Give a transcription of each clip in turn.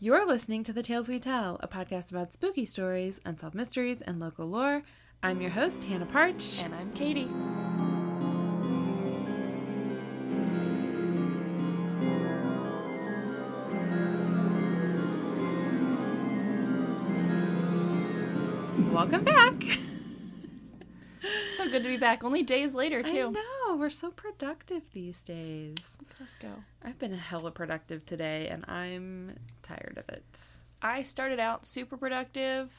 You're listening to The Tales We Tell, a podcast about spooky stories, unsolved mysteries, and local lore. I'm your host, Hannah Parch. And I'm Katy. Welcome back. So good to be back. Only days later, too. I know. We're so productive these days. Let's go. I've been hella productive today, and I'm tired of it. I started out super productive.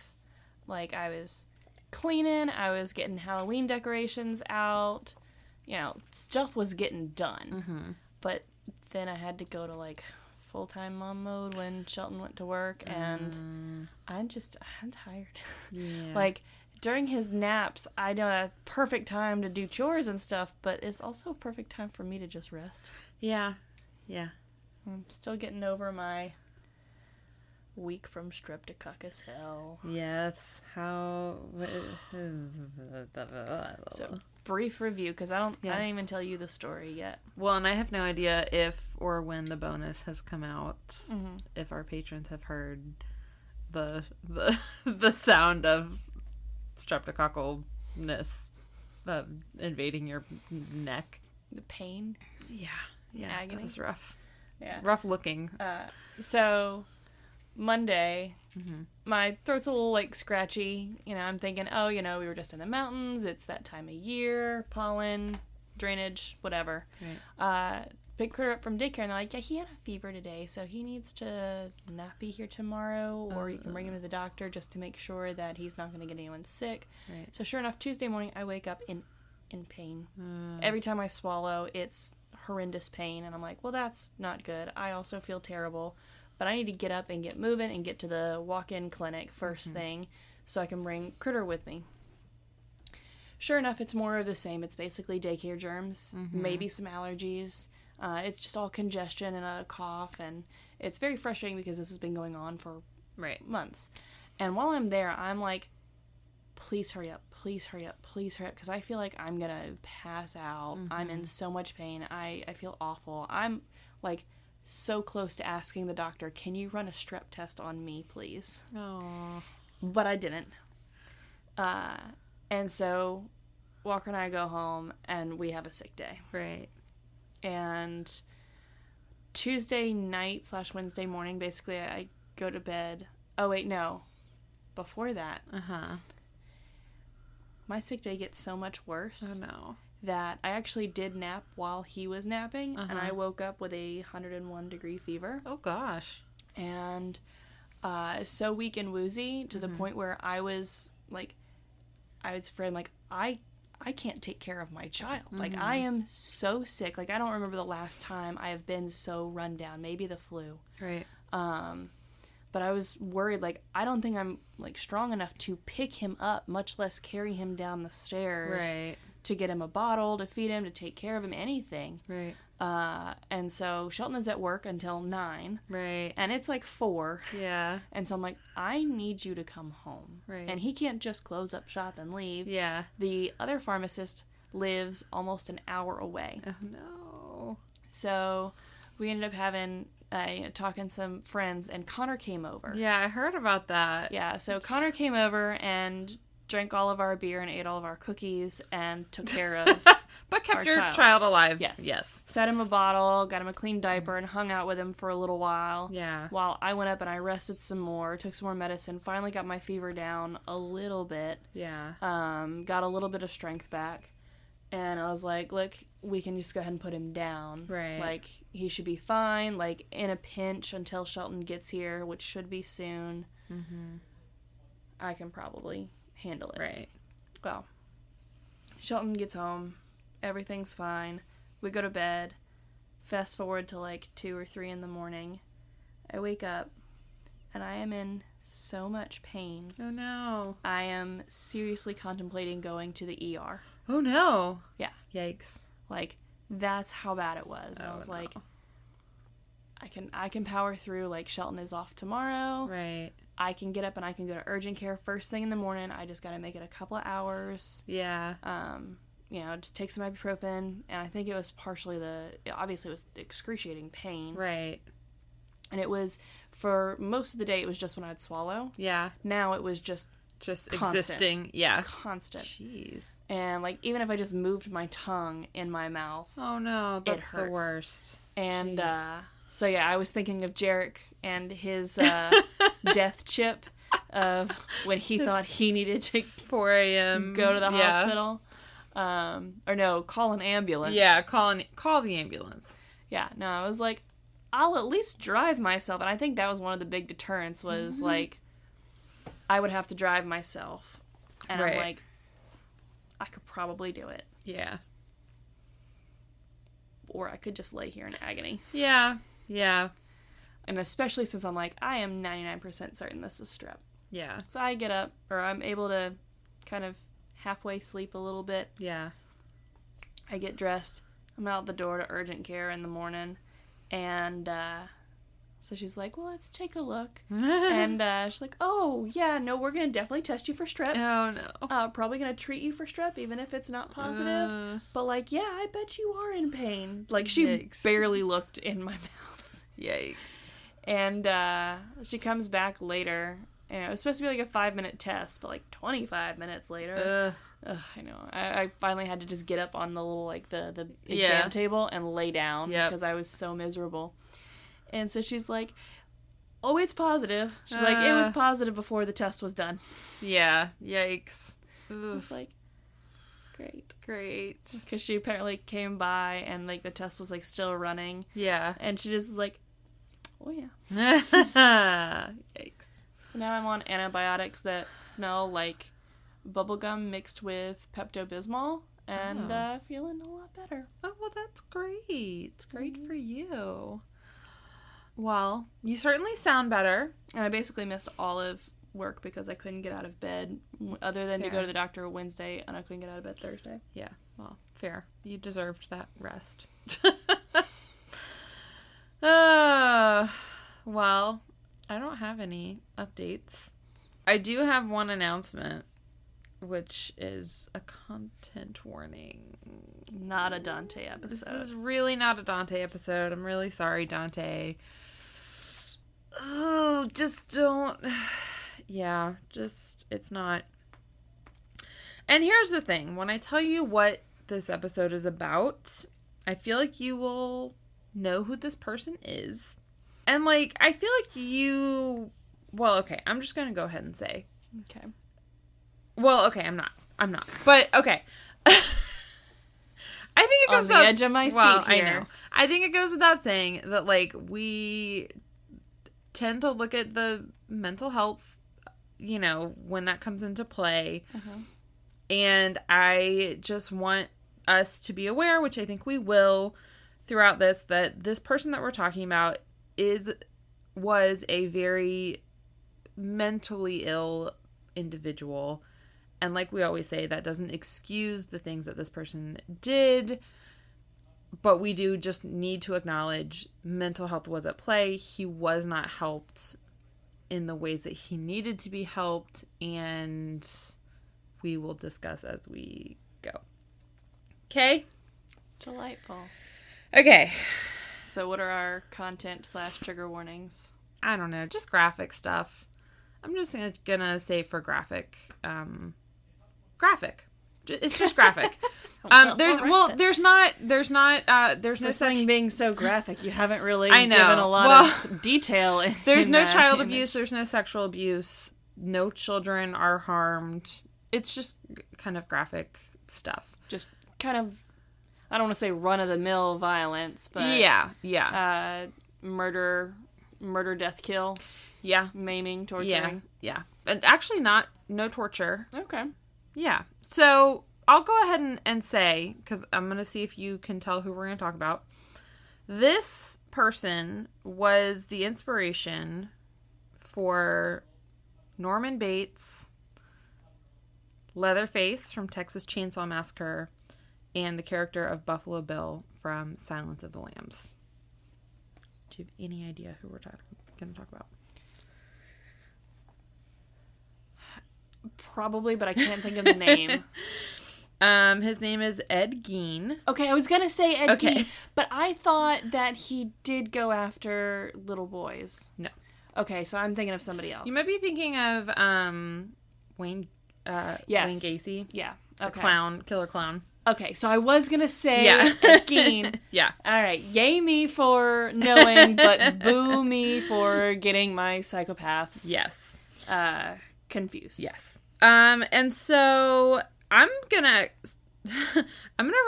Like, I was cleaning. I was getting Halloween decorations out. You know, stuff was getting done. Mm-hmm. But then I had to go to, like, full-time mom mode when Shelton went to work, and I'm tired. Yeah. Like, during his naps, I know a perfect time to do chores and stuff, but it's also a perfect time for me to just rest. Yeah. I'm still getting over my week from streptococcus hell. Yes. How... So, brief review, because I didn't even tell you the story yet. Well, and I have no idea if or when the bonus has come out, if our patrons have heard the sound of streptococcalness invading your neck. The pain. Yeah. Agony. That was rough. Yeah. Rough looking. So, Monday, my throat's a little, like, scratchy. You know, I'm thinking, we were just in the mountains. It's that time of year. Pollen, drainage, whatever. Right. Picked her up from daycare, and they're like, yeah, he had a fever today, so he needs to not be here tomorrow, or you can bring him to the doctor just to make sure that he's not going to get anyone sick. Right. So sure enough, Tuesday morning, I wake up in pain. Every time I swallow, it's horrendous pain, and I'm like, well, that's not good. I also feel terrible, but I need to get up and get moving and get to the walk-in clinic first thing so I can bring Critter with me. Sure enough, it's more of the same. It's basically daycare germs, maybe some allergies. It's just all congestion and a cough, and it's very frustrating because this has been going on for months. And while I'm there, I'm like, please hurry up, because I feel like I'm going to pass out. I'm in so much pain. I feel awful. I'm, like, so close to asking the doctor, can you run a strep test on me, please? Aww. But I didn't. And so Walker and I go home, and we have a sick day. Right. And Tuesday night / Wednesday morning, basically, I go to bed. Oh, wait, no. Before that, my sick day gets so much worse that I actually did nap while he was napping, and I woke up with a 101-degree fever. Oh, gosh. And so weak and woozy to the point where I was afraid, like, I can't take care of my child. Like, I am so sick. Like, I don't remember the last time I have been so run down. Maybe the flu. Right. But I was worried, like, I don't think I'm, like, strong enough to pick him up, much less carry him down the stairs. Right. To get him a bottle, to feed him, to take care of him, anything. Right. And so Shelton is at work until 9. Right. And it's like 4. Yeah. And so I'm like, I need you to come home. Right. And he can't just close up shop and leave. Yeah. The other pharmacist lives almost an hour away. Oh, no. So we ended up having, talking to some friends, and Connor came over. Yeah, I heard about that. Yeah, so Connor came over and drank all of our beer and ate all of our cookies and took care of but kept our your child alive. Yes. Fed him a bottle, got him a clean diaper, and hung out with him for a little while. Yeah. While I went up and I rested some more, took some more medicine, finally got my fever down a little bit. Yeah. Got a little bit of strength back. And I was like, look, we can just go ahead and put him down. Right. Like, he should be fine, like, in a pinch until Shelton gets here, which should be soon. I can probably handle it. Right. Well, Shelton gets home. Everything's fine. We go to bed. Fast forward to like 2 or 3 in the morning. I wake up and I am in so much pain. Oh, no. I am seriously contemplating going to the ER. Oh, no. Yeah. Yikes. Like, that's how bad it was. And I was like, I can power through. Like, Shelton is off tomorrow. Right. I can get up and I can go to urgent care first thing in the morning. I just got to make it a couple of hours. Yeah. Just take some ibuprofen. And I think it was partially obviously it was excruciating pain. Right. And it was for most of the day, it was just when I'd swallow. Yeah. Now it was just constant. Existing. Yeah. Constant. Jeez. And, like, even if I just moved my tongue in my mouth. Oh, no. That's the worst. And, so, yeah, I was thinking of Jarek and his death chip of when he thought he needed to 4 a.m. go to the hospital. Or no, call an ambulance. Yeah, call the ambulance. Yeah, no, I was like, I'll at least drive myself. And I think that was one of the big deterrents was, like, I would have to drive myself. And I'm like, I could probably do it. Yeah. Or I could just lay here in agony. Yeah. Yeah. And especially since I'm like, I am 99% certain this is strep. Yeah. So I get up, or I'm able to kind of halfway sleep a little bit. Yeah. I get dressed. I'm out the door to urgent care in the morning. And so she's like, well, let's take a look. And she's like, oh, yeah, no, we're going to definitely test you for strep. Oh, no. Probably going to treat you for strep, even if it's not positive. But, like, yeah, I bet you are in pain. Like, she barely looked in my mouth. Yikes. And she comes back later. And it was supposed to be, like, a 5-minute test, but, like, 25 minutes later. I know. I finally had to just get up on the little, like, the exam table and lay down because I was so miserable. And so she's like, oh, it's positive. She's like, it was positive before the test was done. Yeah. Yikes. I was like, great. Because she apparently came by and, like, the test was, like, still running. Yeah. And she just was like, oh, yeah. Yikes. So now I'm on antibiotics that smell like bubblegum mixed with Pepto-Bismol. And feeling a lot better. Oh, well, that's great. It's great for you. Well, you certainly sound better. And I basically missed all of work because I couldn't get out of bed other than to go to the doctor Wednesday, and I couldn't get out of bed Thursday. Yeah, well, fair. You deserved that rest. Well, I don't have any updates. I do have one announcement, which is a content warning. Not a Dante episode. This is really not a Dante episode. I'm really sorry, Dante. Oh, just don't. Yeah, it's not. And here's the thing. When I tell you what this episode is about, I feel like you will know who this person is. And, like, I feel like you... Well, okay, I'm just going to go ahead and say. Okay. Well, okay, I'm not. But, okay. I think it goes on the edge of my seat here. I know. I think it goes without saying that, like, we tend to look at the mental health, you know, when that comes into play. Uh-huh. And I just want us to be aware, which I think we will throughout this, that this person that we're talking about was a very mentally ill individual. And like we always say, that doesn't excuse the things that this person did, but we do just need to acknowledge mental health was at play. He was not helped in the ways that he needed to be helped, and we will discuss as we go. Okay? Delightful. Okay. So what are our content/trigger warnings? I don't know, just graphic stuff. I'm just gonna say for graphic. Graphic. It's just graphic. There's no something being so graphic. You haven't really given a lot of detail. There's no child abuse. There's no sexual abuse. No children are harmed. It's just kind of graphic stuff. Just kind of, I don't want to say run-of-the-mill violence, but yeah. Murder, death, kill. Yeah. Maiming, torturing. Yeah. And actually no torture. Okay. Yeah. So I'll go ahead and say, because I'm going to see if you can tell who we're going to talk about. This person was the inspiration for Norman Bates, Leatherface from Texas Chainsaw Massacre, and the character of Buffalo Bill from Silence of the Lambs. Do you have any idea who we're going to talk about? Probably, but I can't think of the name. His name is Ed Gein. Okay, I was going to say Gein, but I thought that he did go after little boys. No. Okay, so I'm thinking of somebody else. You might be thinking of Wayne Gacy. Yeah. The clown, killer clown. Okay, so I was going to say Gein. Yeah. All right, yay me for knowing, but boo me for getting my psychopaths confused. Yes. And so I'm gonna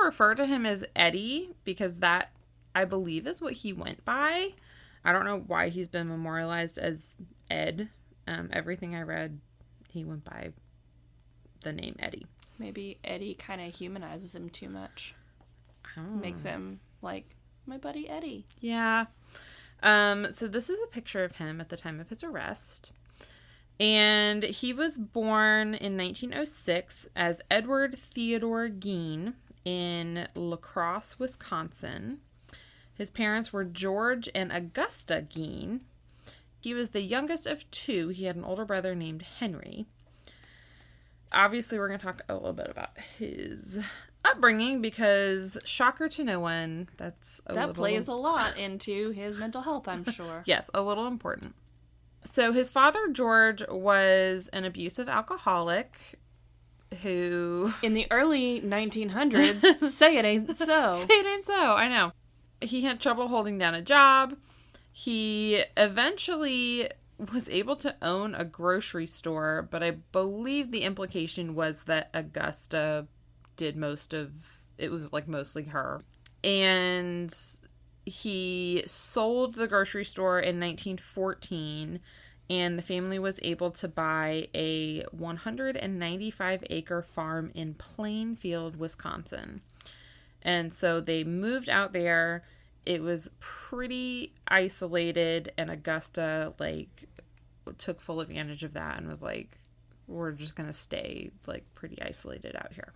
refer to him as Eddie because that, I believe, is what he went by. I don't know why he's been memorialized as Ed. Everything I read, he went by the name Eddie. Maybe Eddie kind of humanizes him too much. Makes him like my buddy Eddie. Yeah. So this is a picture of him at the time of his arrest. And he was born in 1906 as Edward Theodore Gein in La Crosse, Wisconsin. His parents were George and Augusta Gein. He was the youngest of two. He had an older brother named Henry. Obviously, we're going to talk a little bit about his upbringing because, shocker to no one, that plays a lot into his mental health, I'm sure. Yes, a little important. So his father, George, was an abusive alcoholic who... In the early 1900s, say it ain't so. Say it ain't so, I know. He had trouble holding down a job. He eventually was able to own a grocery store, but I believe the implication was that Augusta did most of... It was, like, mostly her. And... He sold the grocery store in 1914, and the family was able to buy a 195-acre farm in Plainfield, Wisconsin. And so they moved out there. It was pretty isolated, and Augusta, like, took full advantage of that and was like, we're just going to stay, like, pretty isolated out here.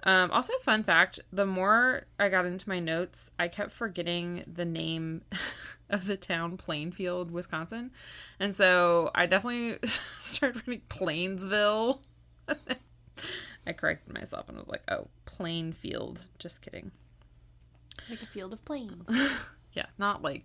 Also, fun fact, the more I got into my notes, I kept forgetting the name of the town Plainfield, Wisconsin. And so I definitely started reading Plainsville. I corrected myself and was like, oh, Plainfield. Just kidding. Like a field of plains. Yeah, not like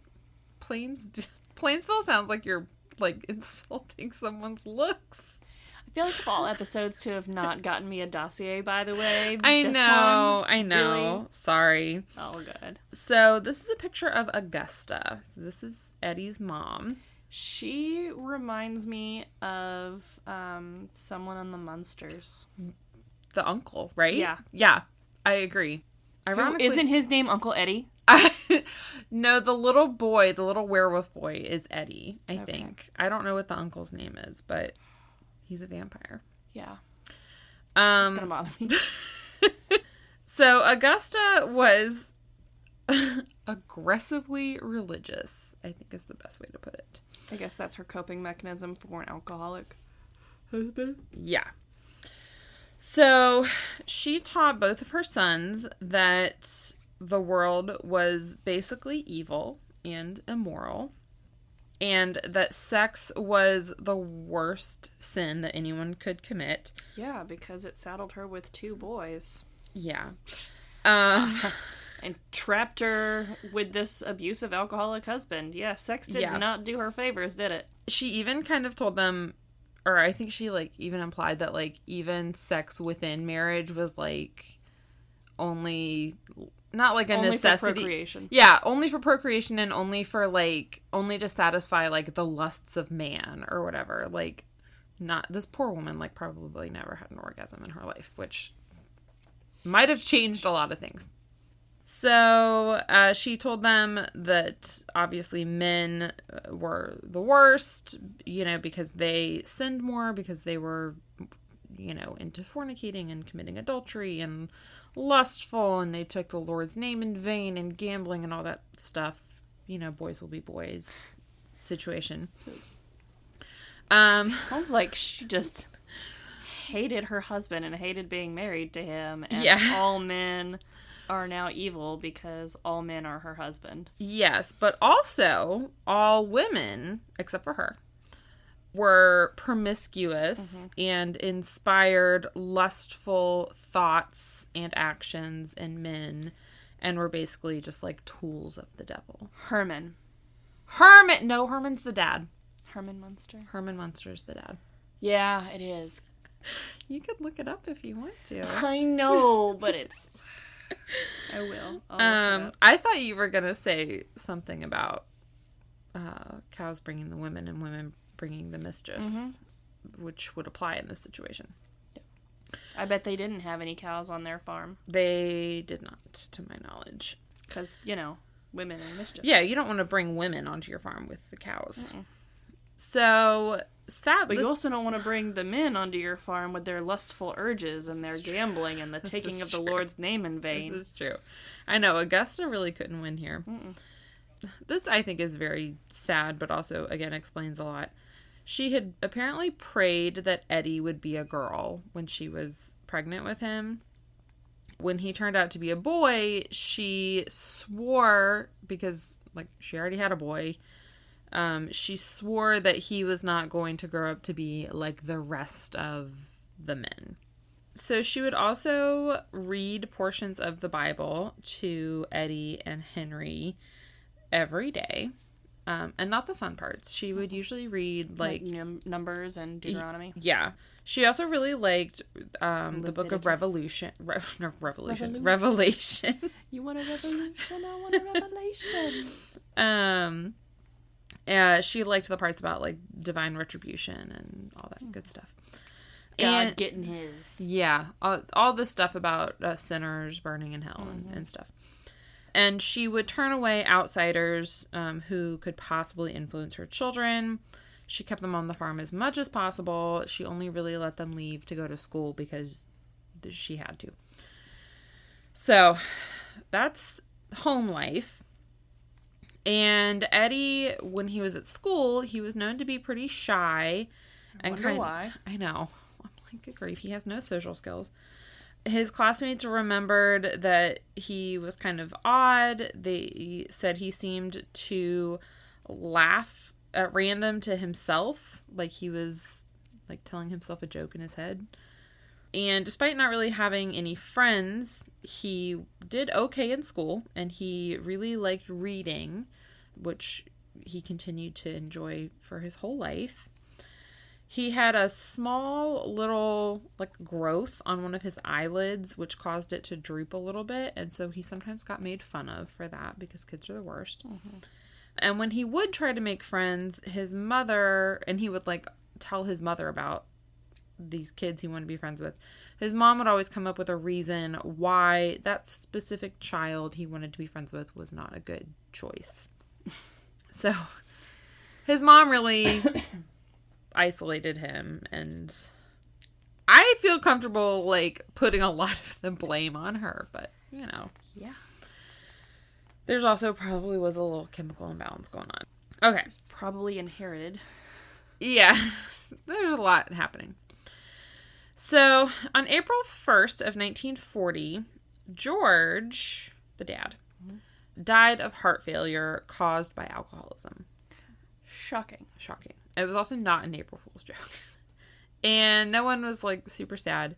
Plainsville sounds like you're like insulting someone's looks. I feel like of all episodes to have not gotten me a dossier, by the way. I know. Really? Sorry. Oh, good. So this is a picture of Augusta. So this is Eddie's mom. She reminds me of someone on the Munsters. The uncle, right? Yeah. Yeah, I agree. Ironically, isn't his name Uncle Eddie? No, the little werewolf boy is Eddie, I think. I don't know what the uncle's name is, but... He's a vampire. Yeah. It's gonna bother me. So Augusta was aggressively religious, I think is the best way to put it. I guess that's her coping mechanism for an alcoholic husband. Yeah. So she taught both of her sons that the world was basically evil and immoral. And that sex was the worst sin that anyone could commit. Yeah, because it saddled her with two boys. Yeah. And trapped her with this abusive alcoholic husband. Yeah, sex did not do her favors, did it? She even kind of told them, or I think she, like, even implied that, like, even sex within marriage was, like, only... Not like a only necessity. For procreation. Yeah, only for procreation and only for, like, only to satisfy, like, the lusts of man or whatever. Like, not, this poor woman, like, probably never had an orgasm in her life, which might have changed a lot of things. So, she told them that, obviously, men were the worst, you know, because they sinned more, because they were, you know, into fornicating and committing adultery and lustful, and they took the Lord's name in vain and gambling and all that stuff. You know, boys will be boys situation. Sounds like she just hated her husband and hated being married to him, and all men are now evil because all men are her husband. Yes, but also all women, except for her, were promiscuous and inspired lustful thoughts and actions in men, and were basically just like tools of the devil. Herman. Herman's the dad. Herman Munster. Herman Munster's the dad. Yeah, it is. You could look it up if you want to. I know, but it's... I will. I thought you were going to say something about cows bringing the women and women bringing the mischief, which would apply in this situation. I bet they didn't have any cows on their farm. They did not, to my knowledge. Because, women and mischief. Yeah, you don't want to bring women onto your farm with the cows. Mm-mm. So, sadly... But you also don't want to bring the men onto your farm with their lustful urges and their gambling and the taking of the Lord's name in vain. This is true. I know, Augusta really couldn't win here. Mm-mm. This, I think, is very sad, but also, again, explains a lot. She had apparently prayed that Eddie would be a girl when she was pregnant with him. When he turned out to be a boy, she swore, because, she already had a boy, she swore that he was not going to grow up to be like the rest of the men. So she would also read portions of the Bible to Eddie and Henry every day. And not the fun parts. She would usually read Numbers and Deuteronomy. Yeah. She also really liked the book of Revelation. Revelation. You want a revolution? I want a revelation. She liked the parts about divine retribution and all that good stuff. God getting his. Yeah. All this stuff about sinners burning in hell and stuff. And she would turn away outsiders who could possibly influence her children. She kept them on the farm as much as possible. She only really let them leave to go to school because she had to. So that's home life. And Eddie, when he was at school, he was known to be pretty shy. I wonder why. I know. I'm like, good grief, he has no social skills. His classmates remembered that he was kind of odd. They said he seemed to laugh at random to himself, like he was telling himself a joke in his head. And despite not really having any friends, he did okay in school, and he really liked reading, which he continued to enjoy for his whole life. He had a small little growth on one of his eyelids, which caused it to droop a little bit. And so he sometimes got made fun of for that because kids are the worst. Mm-hmm. And when he would try to make friends, his mother, and he would tell his mother about these kids he wanted to be friends with, his mom would always come up with a reason why that specific child he wanted to be friends with was not a good choice. So his mom really... isolated him, and I feel comfortable putting a lot of the blame on her, but yeah, there's also probably was a little chemical imbalance going on. Okay, probably inherited. Yeah, there's a lot happening. So on April 1st of 1940, George, the dad, died of heart failure caused by alcoholism. Shocking. It was also not an April Fool's joke. And no one was super sad.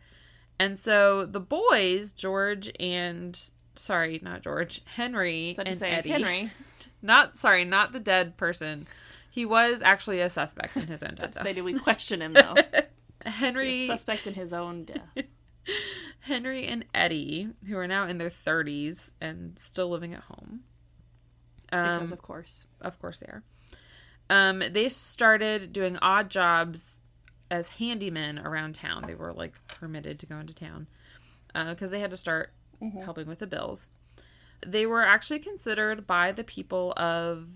And so the boys, Henry and Eddie. Henry. Not the dead person. He was actually a suspect in his own death. Did we question him though? Henry. A suspect in his own death. Henry and Eddie, who are now in their 30s and still living at home. Because of course. Of course they are. They started doing odd jobs as handymen around town. They were permitted to go into town because they had to start helping with the bills. They were actually considered by the people of,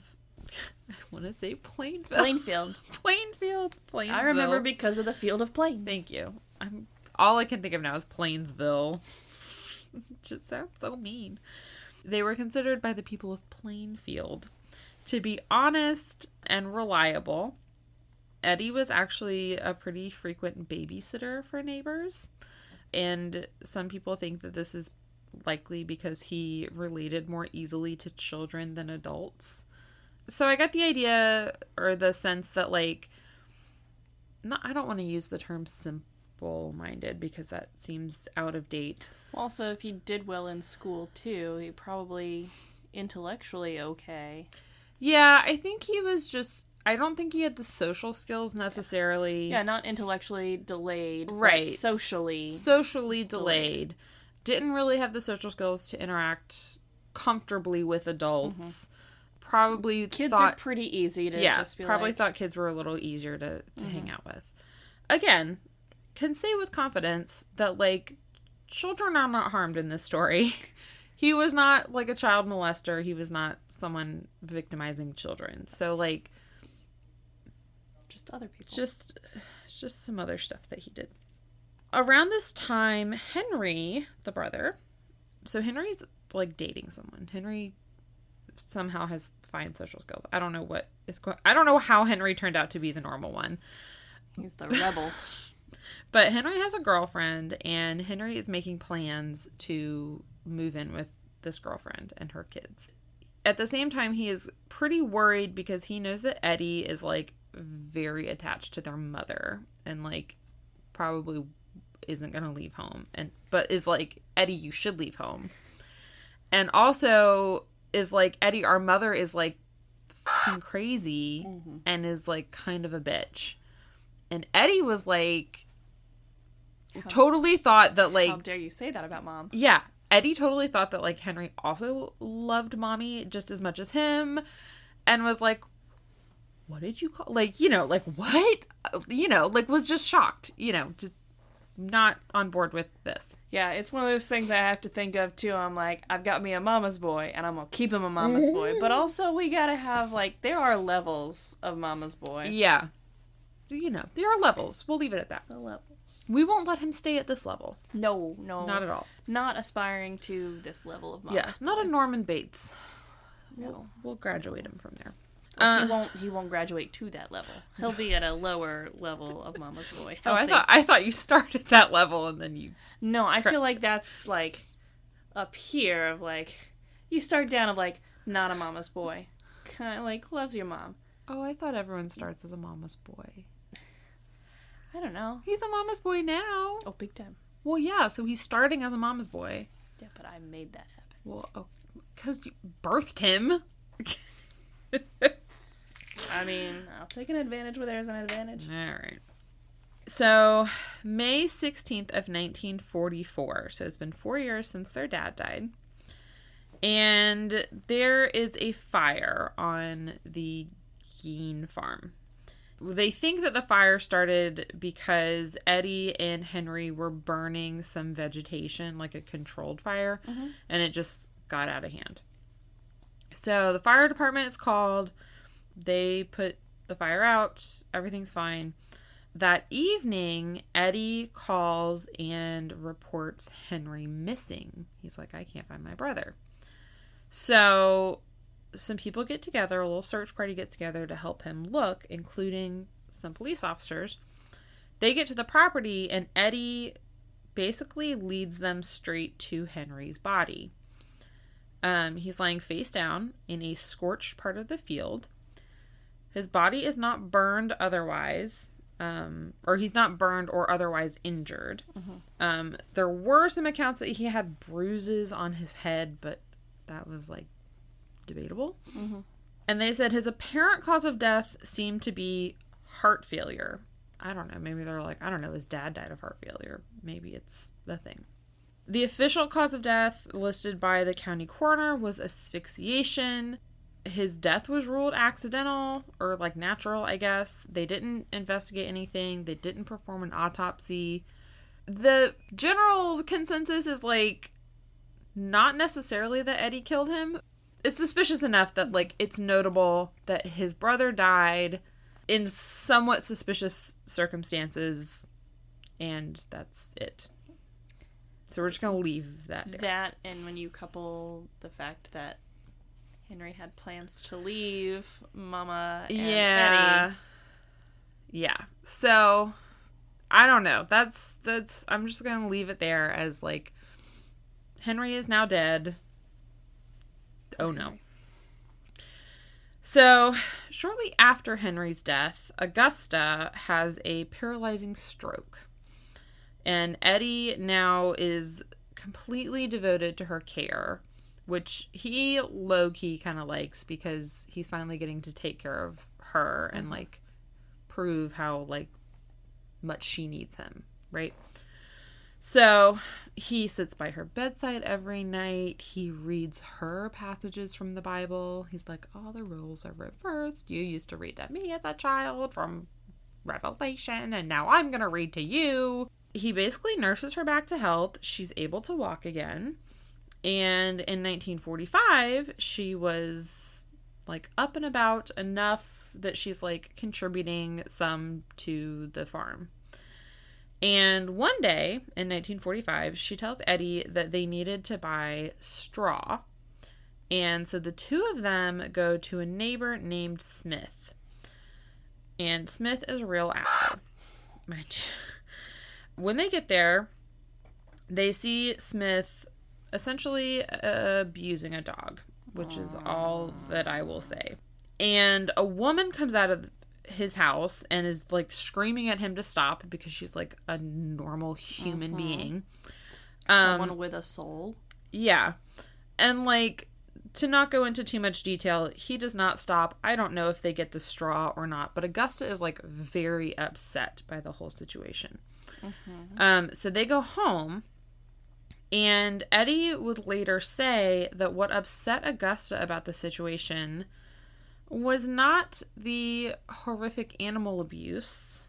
I want to say Plainfield. Plainsville. I remember because of the Field of Plains. Thank you. All I can think of now is Plainsville. It just sounds so mean. They were considered by the people of Plainfield to be honest and reliable. Eddie was actually a pretty frequent babysitter for neighbors. And some people think that this is likely because he related more easily to children than adults. So I got the idea or the sense that I don't want to use the term simple-minded because that seems out of date. Also, if he did well in school too, he probably intellectually okay. Yeah, I think he was just... I don't think he had the social skills necessarily. Yeah, not intellectually delayed. Right. But socially delayed. Didn't really have the social skills to interact comfortably with adults. Probably Kids are pretty easy to just be probably thought kids were a little easier to hang out with. Again, can say with confidence that, like, children are not harmed in this story. He was not, like, a child molester. He was not someone victimizing children. So, like... Just other people. Just some other stuff that he did. Around this time, Henry, the brother... So, Henry's, like, dating someone. Henry somehow has fine social skills. I don't know what is going... I don't know how Henry turned out to be the normal one. He's the rebel. But Henry has a girlfriend, and Henry is making plans to move in with this girlfriend and her kids. At the same time, he is pretty worried because he knows that Eddie is, like, very attached to their mother and, like, probably isn't going to leave home. But is like, Eddie, you should leave home. And also is like, Eddie, our mother is, like, fucking crazy and is, like, kind of a bitch. And Eddie was, like, totally thought that, like... How dare you say that about Mom? Yeah. Eddie totally thought that, like, Henry also loved Mommy just as much as him. And was like, what did you call... Like, you know, like, what? You know, like, was just shocked. You know, just not on board with this. Yeah, it's one of those things I have to think of, too. I'm like, I've got me a mama's boy, and I'm gonna keep him a mama's boy. But also, we gotta have, like, there are levels of mama's boy. Yeah. You know, there are levels. We'll leave it at that. The levels. We won't let him stay at this level. No. Not at all. Not aspiring to this level of mama's Yeah, not a Norman Bates. No. We'll graduate him from there. Well, he won't graduate to that level. He'll be at a lower level of mama's boy. Oh, I thought you started at that level and then you... No, I feel like that's, like, up here of, like, you start down of, like, not a mama's boy. Kind of, like, loves your mom. Oh, I thought everyone starts as a mama's boy. I don't know. He's a mama's boy now. Oh, big time. Well, yeah, so he's starting as a mama's boy. Yeah, but I made that happen. Well, because you birthed him. I mean, I'll take an advantage where there's an advantage. All right. So, May 16th of 1944. So, it's been 4 years since their dad died. And there is a fire on the Gein farm. They think that the fire started because Eddie and Henry were burning some vegetation, like a controlled fire, and it just got out of hand. So the fire department is called. They put the fire out. Everything's fine. That evening, Eddie calls and reports Henry missing. He's like, I can't find my brother. So some people get together, a little search party gets together to help him look, including some police officers. They get to the property, and Eddie basically leads them straight to Henry's body. He's lying face down in a scorched part of the field. His body is not burned otherwise, or he's not burned or otherwise injured. There were some accounts that he had bruises on his head, but that was, like, debatable. And they said his apparent cause of death seemed to be heart failure. I don't know. Maybe they're like, I don't know, his dad died of heart failure. Maybe it's the thing. The official cause of death listed by the county coroner was asphyxiation. His death was ruled accidental or, like, natural, I guess. They didn't investigate anything. They didn't perform an autopsy. The general consensus is, like, not necessarily that Eddie killed him. It's suspicious enough that, like, it's notable that his brother died in somewhat suspicious circumstances, and that's it. So we're just going to leave that there. That, and when you couple the fact that Henry had plans to leave Mama and Eddie. Yeah. So, I don't know. That's I'm just going to leave it there as, like, Henry is now dead. Oh, no. So, shortly after Henry's death, Augusta has a paralyzing stroke. And Eddie now is completely devoted to her care. which he low-key kind of likes because he's finally getting to take care of her and, like, prove how, like, much she needs him, right? So he sits by her bedside every night. He reads her passages from the Bible. He's like, all the rules are reversed. You used to read to me as a child from Revelation, and now I'm going to read to you. He basically nurses her back to health. She's able to walk again. And in 1945, she was, like, up and about enough that she's, like, contributing some to the farm. And one day in 1945, she tells Eddie that they needed to buy straw. And so the two of them go to a neighbor named Smith. And Smith is a real asshole. When they get there, they see Smith essentially abusing a dog, which is all that I will say. And a woman comes out of his house and is, like, screaming at him to stop because she's, like, a normal human being. Someone with a soul. Yeah. And, like, to not go into too much detail, he does not stop. I don't know if they get the straw or not, but Augusta is, like, very upset by the whole situation. So they go home, and Eddie would later say that what upset Augusta about the situation was not the horrific animal abuse.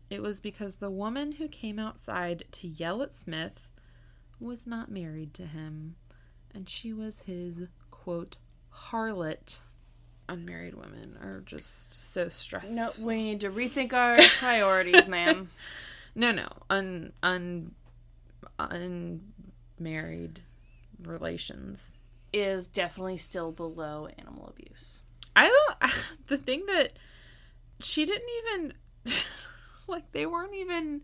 It was because the woman who came outside to yell at Smith was not married to him, and she was his, quote, harlot. Unmarried women are just so stressed. No, we need to rethink our priorities, ma'am. No. Unmarried relations is definitely still below animal abuse. The thing that she didn't even, like, they weren't even,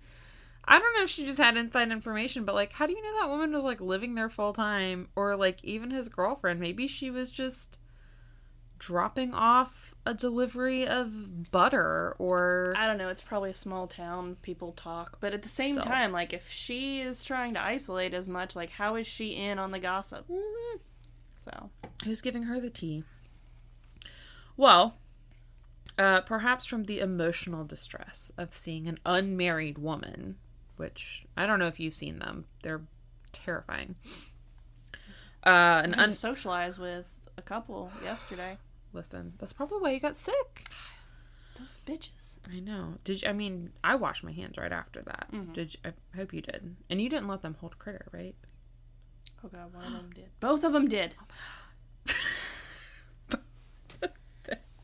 I don't know if she just had inside information, but, like, how do you know that woman was, like, living there full time? Or, like, even his girlfriend, maybe she was just dropping off a delivery of butter, or I don't know, it's probably a small town, people talk, but at the same time, like, if she is trying to isolate as much, like, how is she in on the gossip? So who's giving her the tea? Well, perhaps from the emotional distress of seeing an unmarried woman, which I don't know if you've seen them, they're terrifying. I socialized with a couple yesterday. Listen, that's probably why you got sick. Those bitches. I know. I washed my hands right after that. I hope you did. And you didn't let them hold Critter, right? Oh God, one of them did. Both of them did.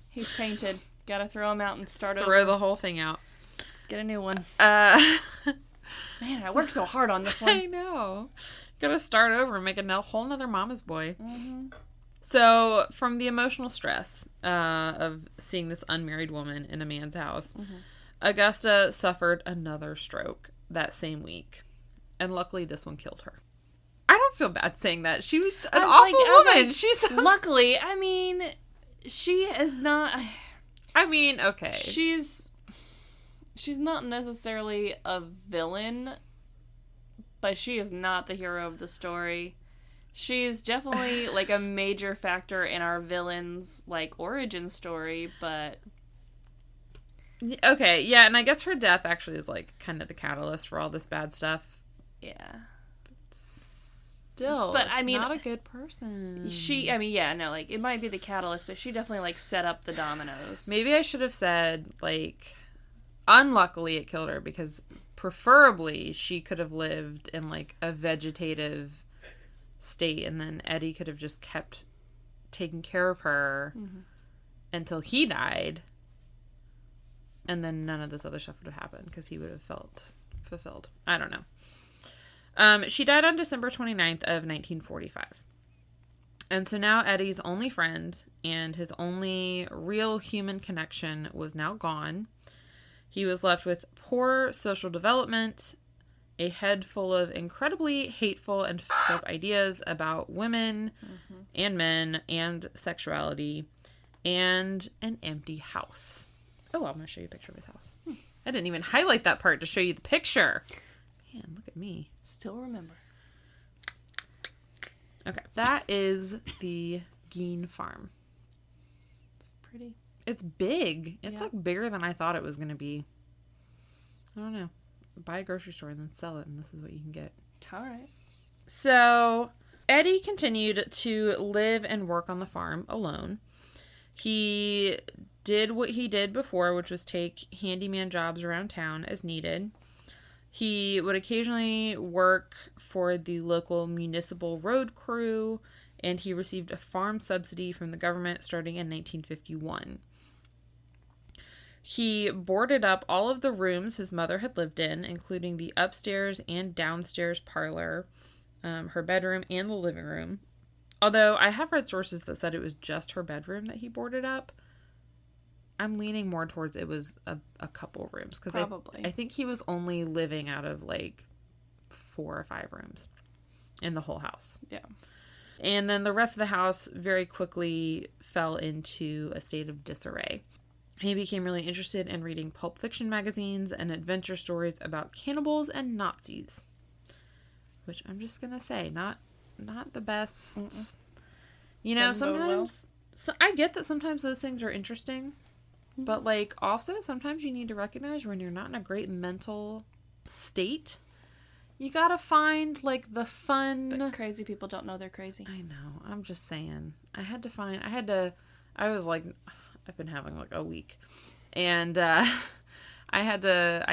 He's tainted. Gotta throw him out and start over. Throw the whole thing out. Get a new one. Man, I worked so hard on this one. I know. Gotta start over and make a whole nother mama's boy. So, from the emotional stress of seeing this unmarried woman in a man's house, Augusta suffered another stroke that same week. And luckily, this one killed her. I don't feel bad saying that. She was an awful woman. She's luckily, I mean, she is not. I mean, okay. She's not necessarily a villain, but she is not the hero of the story. She's definitely, like, a major factor in our villain's, like, origin story, but... Okay, yeah, and I guess her death actually is, like, kind of the catalyst for all this bad stuff. Yeah. Still, but I mean, not a good person. Like, it might be the catalyst, but she definitely, like, set up the dominoes. Maybe I should have said, like, unluckily it killed her, because preferably she could have lived in, like, a vegetative state, and then Eddie could have just kept taking care of her until he died, and then none of this other stuff would have happened because he would have felt fulfilled. I don't know. She died on December 29th of 1945. And so now Eddie's only friend and his only real human connection was now gone. He was left with poor social development, a head full of incredibly hateful and fucked up ideas about women and men and sexuality, and an empty house. Oh, I'm going to show you a picture of his house. I didn't even highlight that part to show you the picture. Man, look at me. Still remember. Okay. That is the Gein farm. It's pretty. It's big. It's like bigger than I thought it was going to be. I don't know. Buy a grocery store and then sell it, and this is what you can get. All right. So Eddie continued to live and work on the farm alone. He did what he did before, which was take handyman jobs around town as needed. He would occasionally work for the local municipal road crew, and he received a farm subsidy from the government starting in 1951. He boarded up all of the rooms his mother had lived in, including the upstairs and downstairs parlor, her bedroom, and the living room. Although I have read sources that said it was just her bedroom that he boarded up. I'm leaning more towards it was a couple rooms. Because I think he was only living out of like 4 or 5 rooms in the whole house. Yeah. And then the rest of the house very quickly fell into a state of disarray. He became really interested in reading pulp fiction magazines and adventure stories about cannibals and Nazis. Which I'm just going to say, not the best. Mm-mm. You know, sometimes... So I get that sometimes those things are interesting. Mm-hmm. But, like, also sometimes you need to recognize when you're not in a great mental state. You gotta find, like, the fun... But crazy people don't know they're crazy. I know. I'm just saying. I was like... I've been having like a week, and I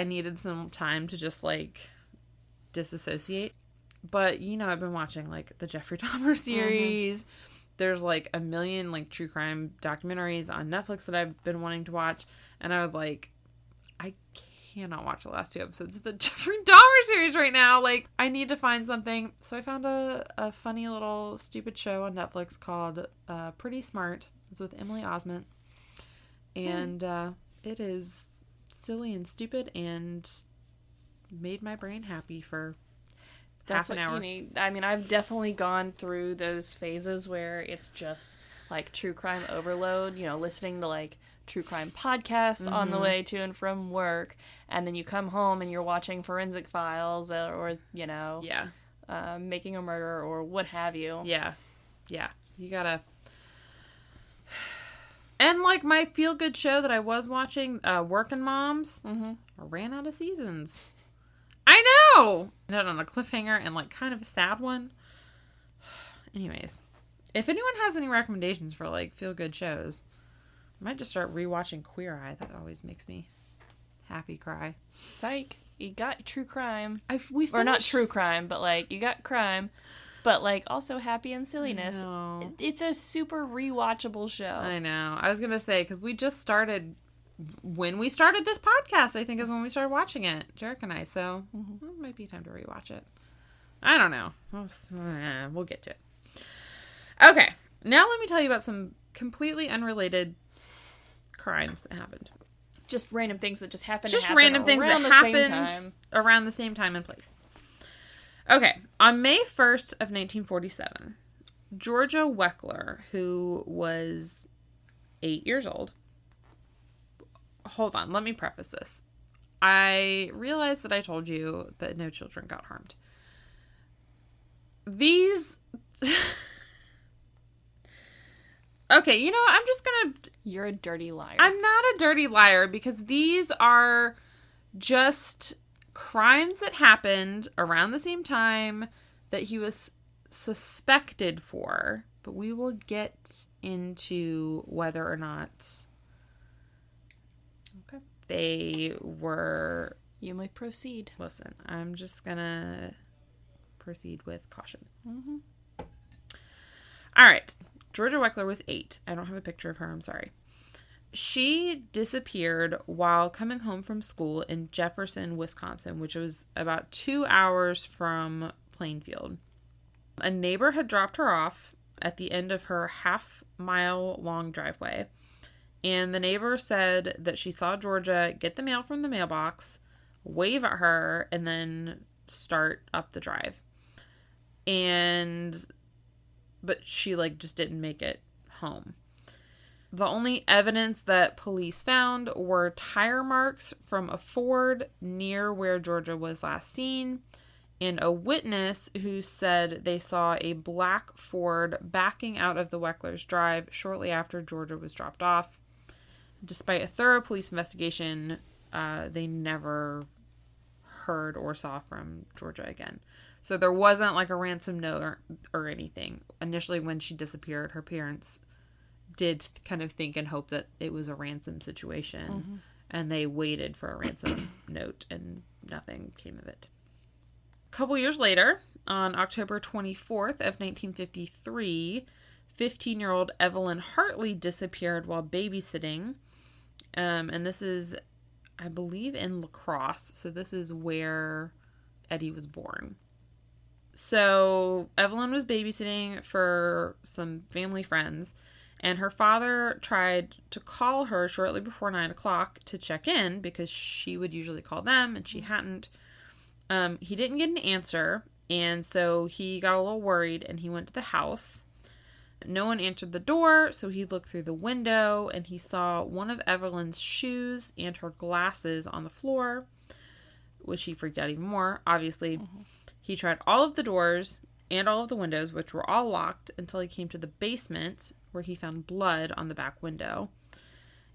needed some time to just like disassociate. But you know, I've been watching like the Jeffrey Dahmer series. Mm-hmm. There's like a million like true crime documentaries on Netflix that I've been wanting to watch, and I was like, I cannot watch the last 2 episodes of the Jeffrey Dahmer series right now. Like, I need to find something. So I found a funny little stupid show on Netflix called Pretty Smart. It's with Emily Osment. And it is silly and stupid and made my brain happy for half an hour. You need. I mean, I've definitely gone through those phases where it's just like true crime overload, you know, listening to like true crime podcasts on the way to and from work. And then you come home and you're watching Forensic Files or you know, Making a Murder or what have you. Yeah. Yeah. You gotta... And, like, my feel-good show that I was watching, Working Moms, ran out of seasons. I know! Ended on a cliffhanger and, like, kind of a sad one. Anyways, if anyone has any recommendations for, like, feel-good shows, I might just start rewatching Queer Eye. That always makes me happy cry. Psych. You got true crime. Or not true crime, but, like, you got crime. But, like, also happy and silliness. It's a super rewatchable show. I know. I was going to say, because we just started... When we started this podcast, I think is when we started watching it. Jarek and I. So, it might be time to rewatch it. I don't know. We'll get to it. Okay. Now let me tell you about some completely unrelated crimes that happened. Just random things that just happened. Just random things that happened around the same time and place. Okay, on May 1st of 1947, Georgia Weckler, who was 8 years old... Hold on, let me preface this. I realized that I told you that no children got harmed. These... Okay, you know what? I'm just gonna... You're a dirty liar. I'm not a dirty liar because these are just... crimes that happened around the same time that he was suspected for, but we will get into whether or not they were... You may proceed. Listen, I'm just gonna proceed with caution. All right. Georgia Weckler was 8. I don't have a picture of her. I'm sorry. She disappeared while coming home from school in Jefferson, Wisconsin, which was about 2 hours from Plainfield. A neighbor had dropped her off at the end of her half-mile-long driveway, and the neighbor said that she saw Georgia get the mail from the mailbox, wave at her, and then start up the drive. But she, like, just didn't make it home. The only evidence that police found were tire marks from a Ford near where Georgia was last seen and a witness who said they saw a black Ford backing out of the Weckler's drive shortly after Georgia was dropped off. Despite a thorough police investigation, they never heard or saw from Georgia again. So there wasn't like a ransom note or anything. Initially, when she disappeared, her parents did kind of think and hope that it was a ransom situation. Mm-hmm. And they waited for a ransom note, and nothing came of it. A couple years later, on October 24th of 1953, 15-year-old Evelyn Hartley disappeared while babysitting. And this is, I believe, in La Crosse. So this is where Eddie was born. So Evelyn was babysitting for some family friends, and her father tried to call her shortly before 9 o'clock to check in because she would usually call them and she hadn't. He didn't get an answer, and so he got a little worried and he went to the house. No one answered the door, so he looked through the window and he saw one of Evelyn's shoes and her glasses on the floor, which he freaked out even more, obviously. Mm-hmm. He tried all of the doors and all of the windows, which were all locked, until he came to the basement, where he found blood on the back window.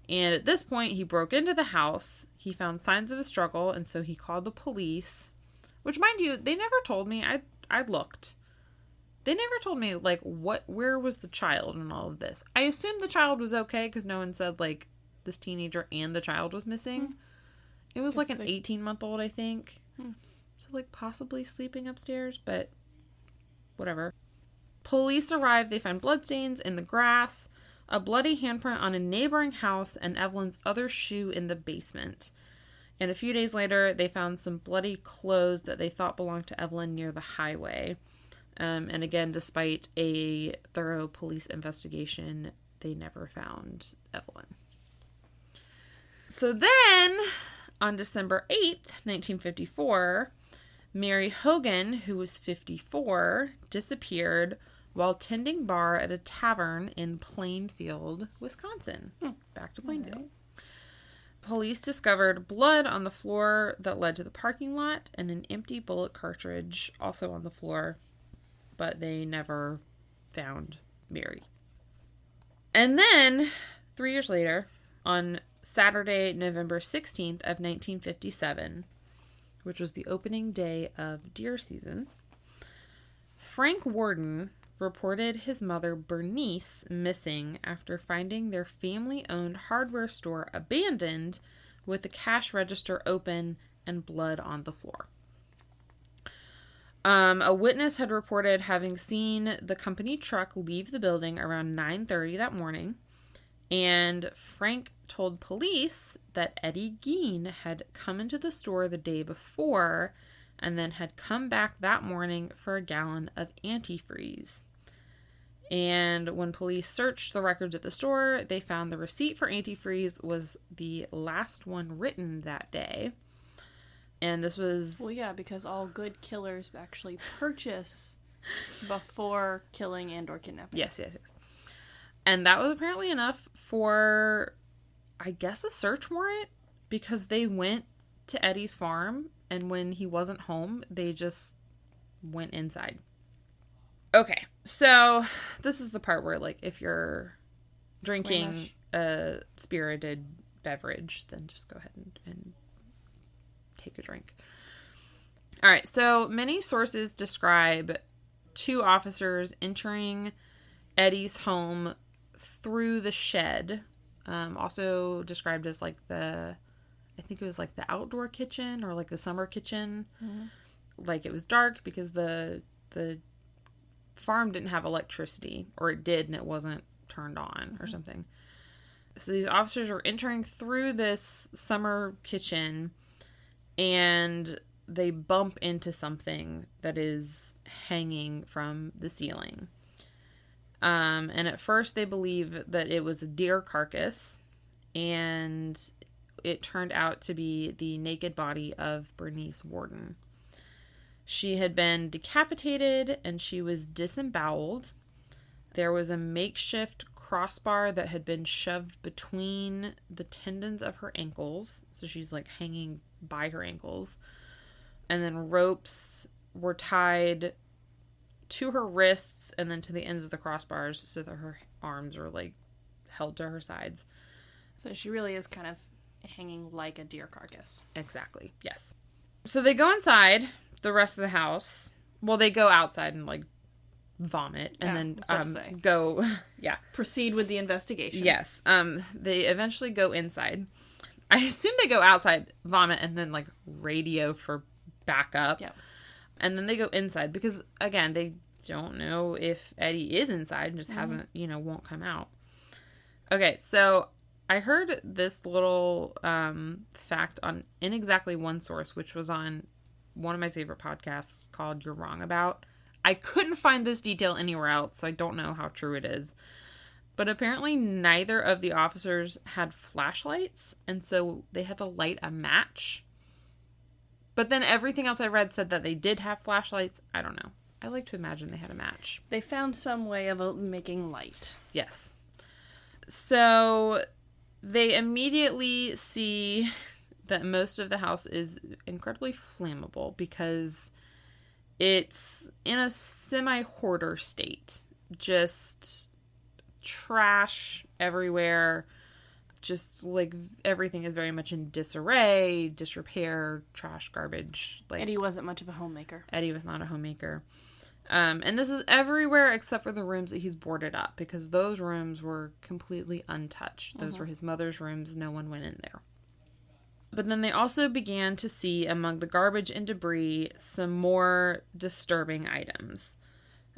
And at this point, he broke into the house. He found signs of a struggle, and so he called the police. Which, mind you, they never told me. I looked. They never told me, like, where was the child in all of this. I assumed the child was okay, because no one said, like, this teenager and the child was missing. It was, like, an 18-month-old, I think. So, like, possibly sleeping upstairs, but whatever. Police arrived. They found bloodstains in the grass, a bloody handprint on a neighboring house, and Evelyn's other shoe in the basement. And a few days later, they found some bloody clothes that they thought belonged to Evelyn near the highway. And again, despite a thorough police investigation, they never found Evelyn. So then, on December 8th, 1954... Mary Hogan, who was 54, disappeared while tending bar at a tavern in Plainfield, Wisconsin. Back to Plainfield. Right. Police discovered blood on the floor that led to the parking lot and an empty bullet cartridge also on the floor, but they never found Mary. And then, 3 years later, on Saturday, November 16th of 1957, which was the opening day of deer season, Frank Warden reported his mother Bernice missing after finding their family-owned hardware store abandoned with the cash register open and blood on the floor. A witness had reported having seen the company truck leave the building around 9:30 that morning, and Frank told police that Eddie Gein had come into the store the day before and then had come back that morning for a gallon of antifreeze. And when police searched the records at the store, they found the receipt for antifreeze was the last one written that day. And this was... Well, yeah, because all good killers actually purchase before killing and or kidnapping. Yes. And that was apparently enough for, I guess, a search warrant, because they went to Eddie's farm, and when he wasn't home, they just went inside. Okay, so this is the part where, like, if you're drinking a spirited beverage, then just go ahead and take a drink. All right, so many sources describe two officers entering Eddie's home through the shed, also described as like I think it was like the outdoor kitchen or like the summer kitchen. Mm-hmm. Like it was dark because the farm didn't have electricity, or it did and it wasn't turned on or something. So these officers were entering through this summer kitchen and they bump into something that is hanging from the ceiling. And at first they believe that it was a deer carcass, and it turned out to be the naked body of Bernice Warden. She had been decapitated and she was disemboweled. There was a makeshift crossbar that had been shoved between the tendons of her ankles. So she's like hanging by her ankles. And then ropes were tied to her wrists and then to the ends of the crossbars so that her arms are, like, held to her sides. So she really is kind of hanging like a deer carcass. Exactly, yes. So they go inside the rest of the house. Well, they go outside and, like, vomit and then go, proceed with the investigation. Yes. They eventually go inside. I assume they go outside, vomit, and then, like, radio for backup. Yeah. And then they go inside because, again, they don't know if Eddie is inside and just hasn't, won't come out. Okay, so I heard this little fact in exactly one source, which was on one of my favorite podcasts called You're Wrong About. I couldn't find this detail anywhere else, so I don't know how true it is. But apparently neither of the officers had flashlights, and so they had to light a match. But then everything else I read said that they did have flashlights. I don't know. I like to imagine they had a match. They found some way of making light. Yes. So they immediately see that most of the house is incredibly flammable because it's in a semi-hoarder state. Just trash everywhere. Just, like, everything is very much in disarray, disrepair, trash, garbage. Like, Eddie wasn't much of a homemaker. Eddie was not a homemaker. And this is everywhere except for the rooms that he's boarded up, because those rooms were completely untouched. Those were his mother's rooms. No one went in there. But then they also began to see among the garbage and debris some more disturbing items.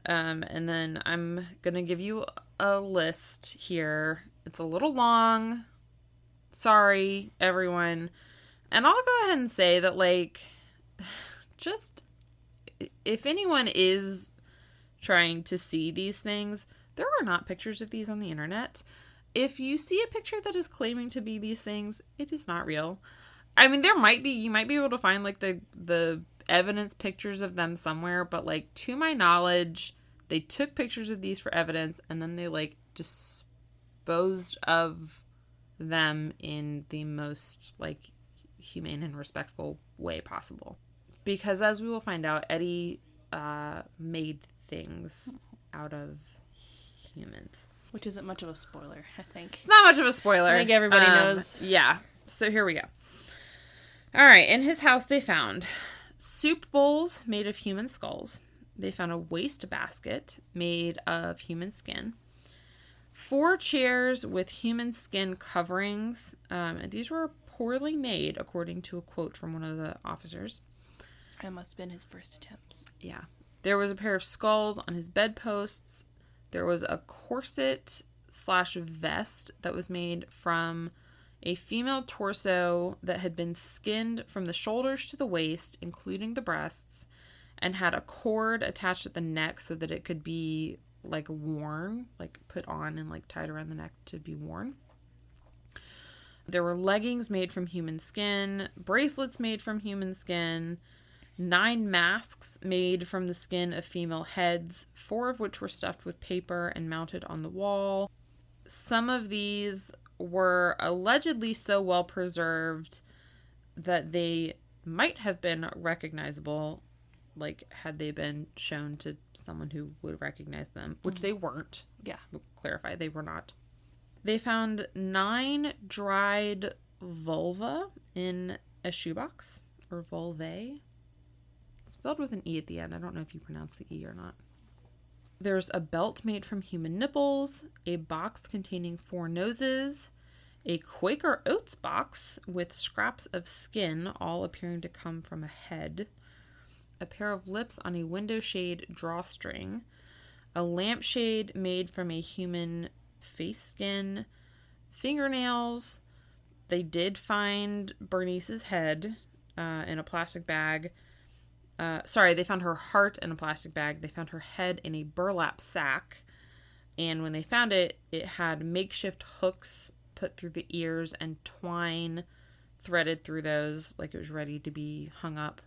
And then I'm going to give you a list here. It's a little long. Sorry, everyone. And I'll go ahead and say that, like, just if anyone is trying to see these things, there are not pictures of these on the internet. If you see a picture that is claiming to be these things, it is not real. I mean, you might be able to find, like, the evidence pictures of them somewhere, but, like, to my knowledge, they took pictures of these for evidence, and then they, like, disposed of them in the most, like, humane and respectful way possible. Because as we will find out, Eddie made things out of humans. Which isn't much of a spoiler, I think. It's not much of a spoiler. I think everybody knows. Yeah. So here we go. All right. In his house, they found soup bowls made of human skulls. They found a waste basket made of human skin. 4 chairs with human skin coverings. And these were poorly made, according to a quote from one of the officers. That must have been his first attempts. Yeah. There was a pair of skulls on his bedposts. There was a corset/vest that was made from a female torso that had been skinned from the shoulders to the waist, including the breasts, and had a cord attached at the neck so that it could be, like, worn, like, put on and, like, tied around the neck to be worn. There were leggings made from human skin, bracelets made from human skin, 9 masks made from the skin of female heads, 4 of which were stuffed with paper and mounted on the wall. Some of these were allegedly so well preserved that they might have been recognizable, like, had they been shown to someone who would recognize them, which they weren't. Yeah. We'll clarify, they were not. They found 9 dried vulva in a shoebox, or vulvae. Spelled with an E at the end. I don't know if you pronounce the E or not. There's a belt made from human nipples, a box containing 4 noses, a Quaker Oats box with scraps of skin, all appearing to come from a head, a pair of lips on a window shade drawstring, a lampshade made from a human face skin, fingernails. They did find Bernice's head in a plastic bag. They found her heart in a plastic bag. They found her head in a burlap sack. And when they found it, it had makeshift hooks put through the ears and twine threaded through those, like it was ready to be hung up.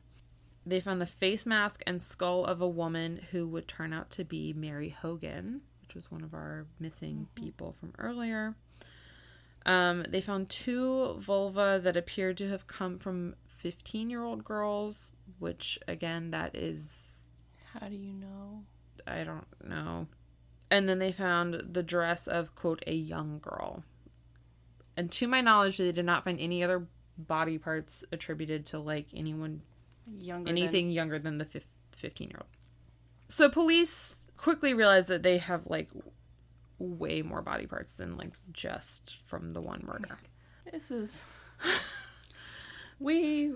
They found the face mask and skull of a woman who would turn out to be Mary Hogan, which was one of our missing people from earlier. They found 2 vulva that appeared to have come from 15-year-old girls, which, again, that is... How do you know? I don't know. And then they found the dress of, quote, a young girl. And to my knowledge, they did not find any other body parts attributed to, like, anything younger than the 15-year-old. So police quickly realized that they have, like, way more body parts than, like, just from the one murder. This is... We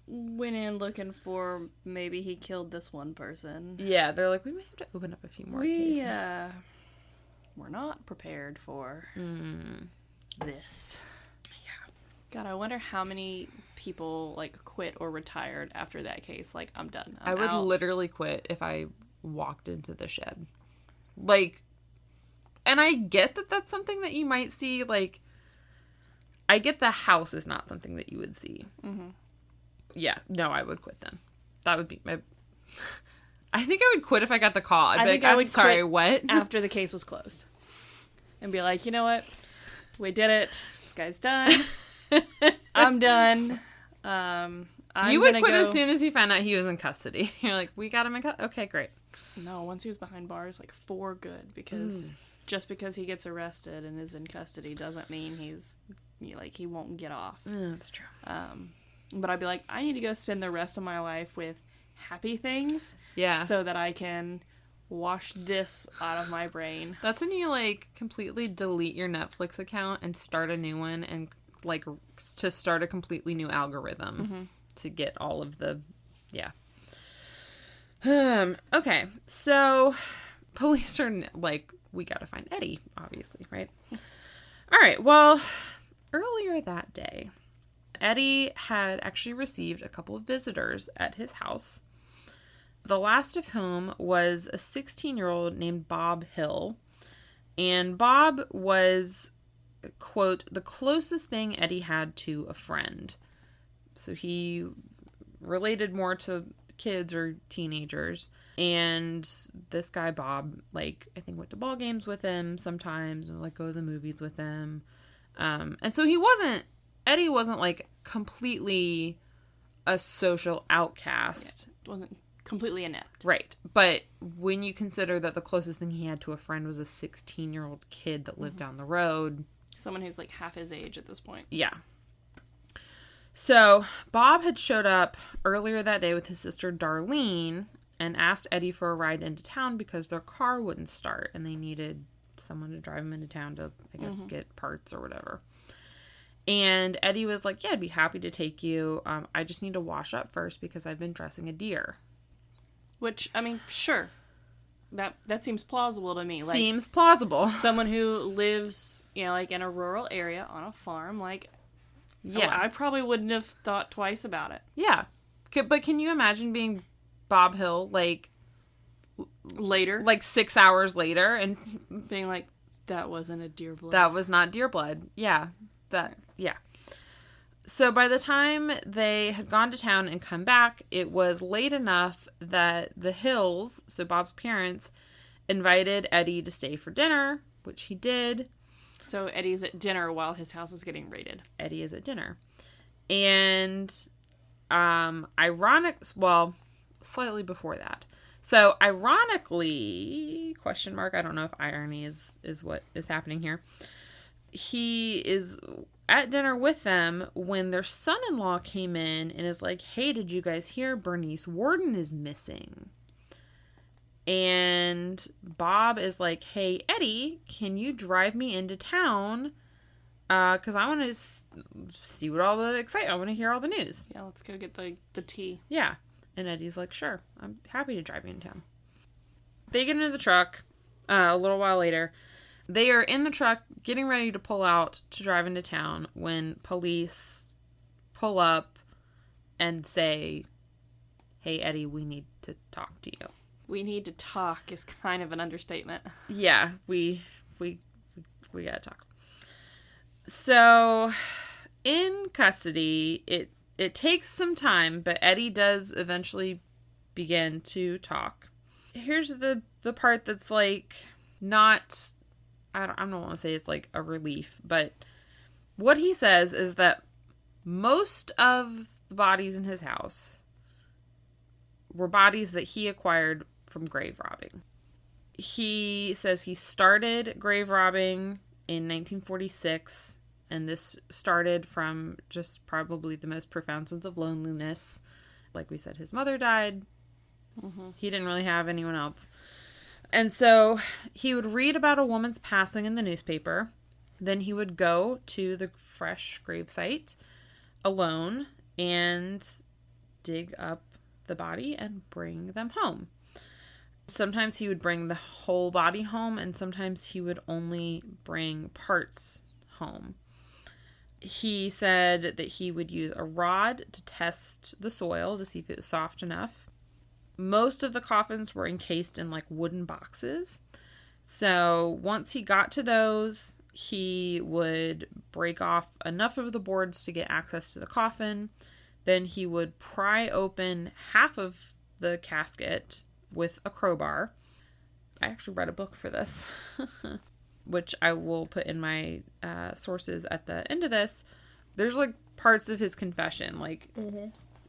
went in looking for maybe he killed this one person. Yeah, they're like, we may have to open up a few more cases. We're not prepared for this. Yeah. God, I wonder how many people, like, quit or retired after that case. Like, I'm done. I would literally quit if I walked into the shed. Like, and I get that that's something that you might see, like, I get the house is not something that you would see. Mm-hmm. Yeah, no, I would quit then. That would be my... I think I would quit if I got the call. I'd be like, I'm sorry, what? After the case was closed. And be like, you know what? We did it. This guy's done. I'm done. You would quit as soon as you found out he was in custody. You're like, we got him in custody? Okay, great. No, once he was behind bars, like, for good. Because just because he gets arrested and is in custody doesn't mean he's... Like, he won't get off. That's true. But I'd be like, I need to go spend the rest of my life with happy things. Yeah. So that I can wash this out of my brain. That's when you, like, completely delete your Netflix account and start a new one and, like, to start a completely new algorithm to get all of the... Yeah. Okay. So, police are, like, we gotta find Eddie, obviously, right? All right. Well... Earlier that day, Eddie had actually received a couple of visitors at his house, the last of whom was a 16-year-old named Bob Hill. And Bob was, quote, the closest thing Eddie had to a friend. So he related more to kids or teenagers. And this guy, Bob, like, I think went to ball games with him sometimes, or, like, go to the movies with him. And so Eddie wasn't, like, completely a social outcast. Yeah, wasn't completely inept. Right. But when you consider that the closest thing he had to a friend was a 16-year-old kid that lived down the road. Someone who's, like, half his age at this point. Yeah. So, Bob had showed up earlier that day with his sister Darlene and asked Eddie for a ride into town because their car wouldn't start and they needed someone to drive him into town to, I guess, get parts or whatever. And Eddie was like, yeah, I'd be happy to take you. I just need to wash up first because I've been dressing a deer. Which, I mean, sure. That seems plausible to me. Like, seems plausible. Someone who lives, you know, like, in a rural area on a farm, like, yeah, I probably wouldn't have thought twice about it. Yeah. But can you imagine being Bob Hill, like... Later. Like 6 hours later and being like, that wasn't a deer blood. That was not deer blood. Yeah. Yeah. So by the time they had gone to town and come back, it was late enough that the Hills, so Bob's parents, invited Eddie to stay for dinner, which he did. So Eddie's at dinner while his house is getting raided. Eddie is at dinner. And slightly before that. So, ironically, question mark, I don't know if irony is what is happening here. He is at dinner with them when their son-in-law came in and is like, hey, did you guys hear Bernice Warden is missing? And Bob is like, hey, Eddie, can you drive me into town? Because I want to see what all the excitement, I want to hear all the news. Yeah, let's go get the tea. Yeah. And Eddie's like, sure, I'm happy to drive you in town. They get into the truck a little while later. They are in the truck getting ready to pull out to drive into town when police pull up and say, hey, Eddie, we need to talk to you. We need to talk is kind of an understatement. Yeah, we gotta talk. So, in custody, it takes some time, but Eddie does eventually begin to talk. Here's the part that's, like, not... I don't want to say it's, like, a relief, but what he says is that most of the bodies in his house were bodies that he acquired from grave robbing. He says he started grave robbing in 1946, and this started from just probably the most profound sense of loneliness. Like we said, his mother died. Mm-hmm. He didn't really have anyone else. And so he would read about a woman's passing in the newspaper. Then he would go to the fresh gravesite alone and dig up the body and bring them home. Sometimes he would bring the whole body home, and sometimes he would only bring parts home. He said that he would use a rod to test the soil to see if it was soft enough. Most of the coffins were encased in like wooden boxes. So once he got to those, he would break off enough of the boards to get access to the coffin. Then he would pry open half of the casket with a crowbar. I actually read a book for this, which I will put in my sources at the end of this. There's like parts of his confession like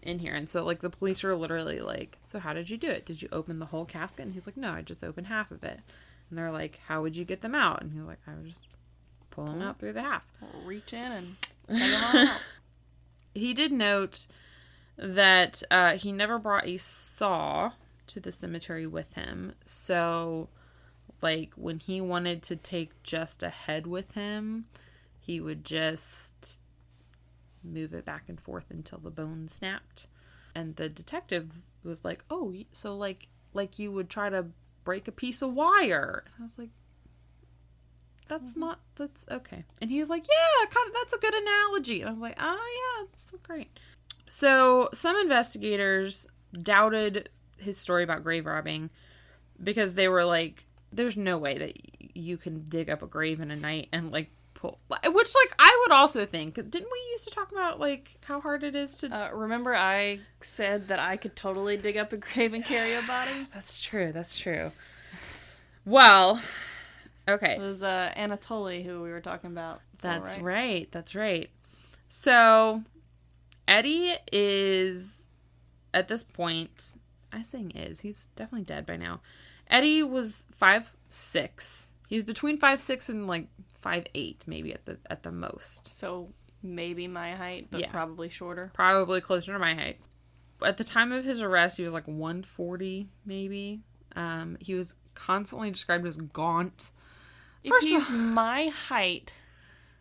in here. And so like the police are literally like, so how did you do it? Did you open the whole casket? And he's like, no, I just opened half of it. And they're like, how would you get them out? And he's like, I would just pull them out through the half. I'll reach in and take them all out. He did note that he never brought a saw to the cemetery with him. So, like, when he wanted to take just a head with him, he would just move it back and forth until the bone snapped. And the detective was like, oh, so like you would try to break a piece of wire. And I was like, that's okay. And he was like, yeah, that's a good analogy. And I was like, oh yeah, that's so great. So some investigators doubted his story about grave robbing because they were like, there's no way that you can dig up a grave in a night and like pull, which like I would also think, didn't we used to talk about like how hard it is to remember I said that I could totally dig up a grave and carry a body? That's true. Well, okay. It was Anatoly who we were talking about before, right? That's right. So Eddie is, at this point, he's definitely dead by now. Eddie was 5'6". He was between 5'6" and like 5'8", maybe at the most. So maybe my height, but probably shorter. Probably closer to my height. At the time of his arrest, he was like 140, maybe. He was constantly described as gaunt. If he's my height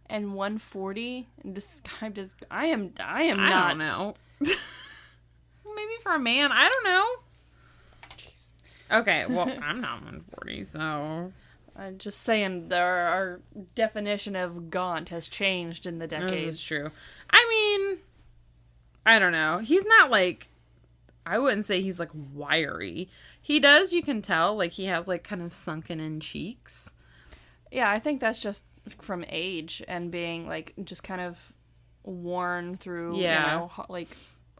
and 140 and described as I am not. I don't know. Maybe for a man, I don't know. Jeez. Okay, well, I'm not 140, so I'm just saying our definition of gaunt has changed in the decades. This is true. I mean, I don't know. He's not like, I wouldn't say he's like wiry. He does, you can tell, like he has like kind of sunken in cheeks. Yeah, I think that's just from age and being like just kind of worn through, like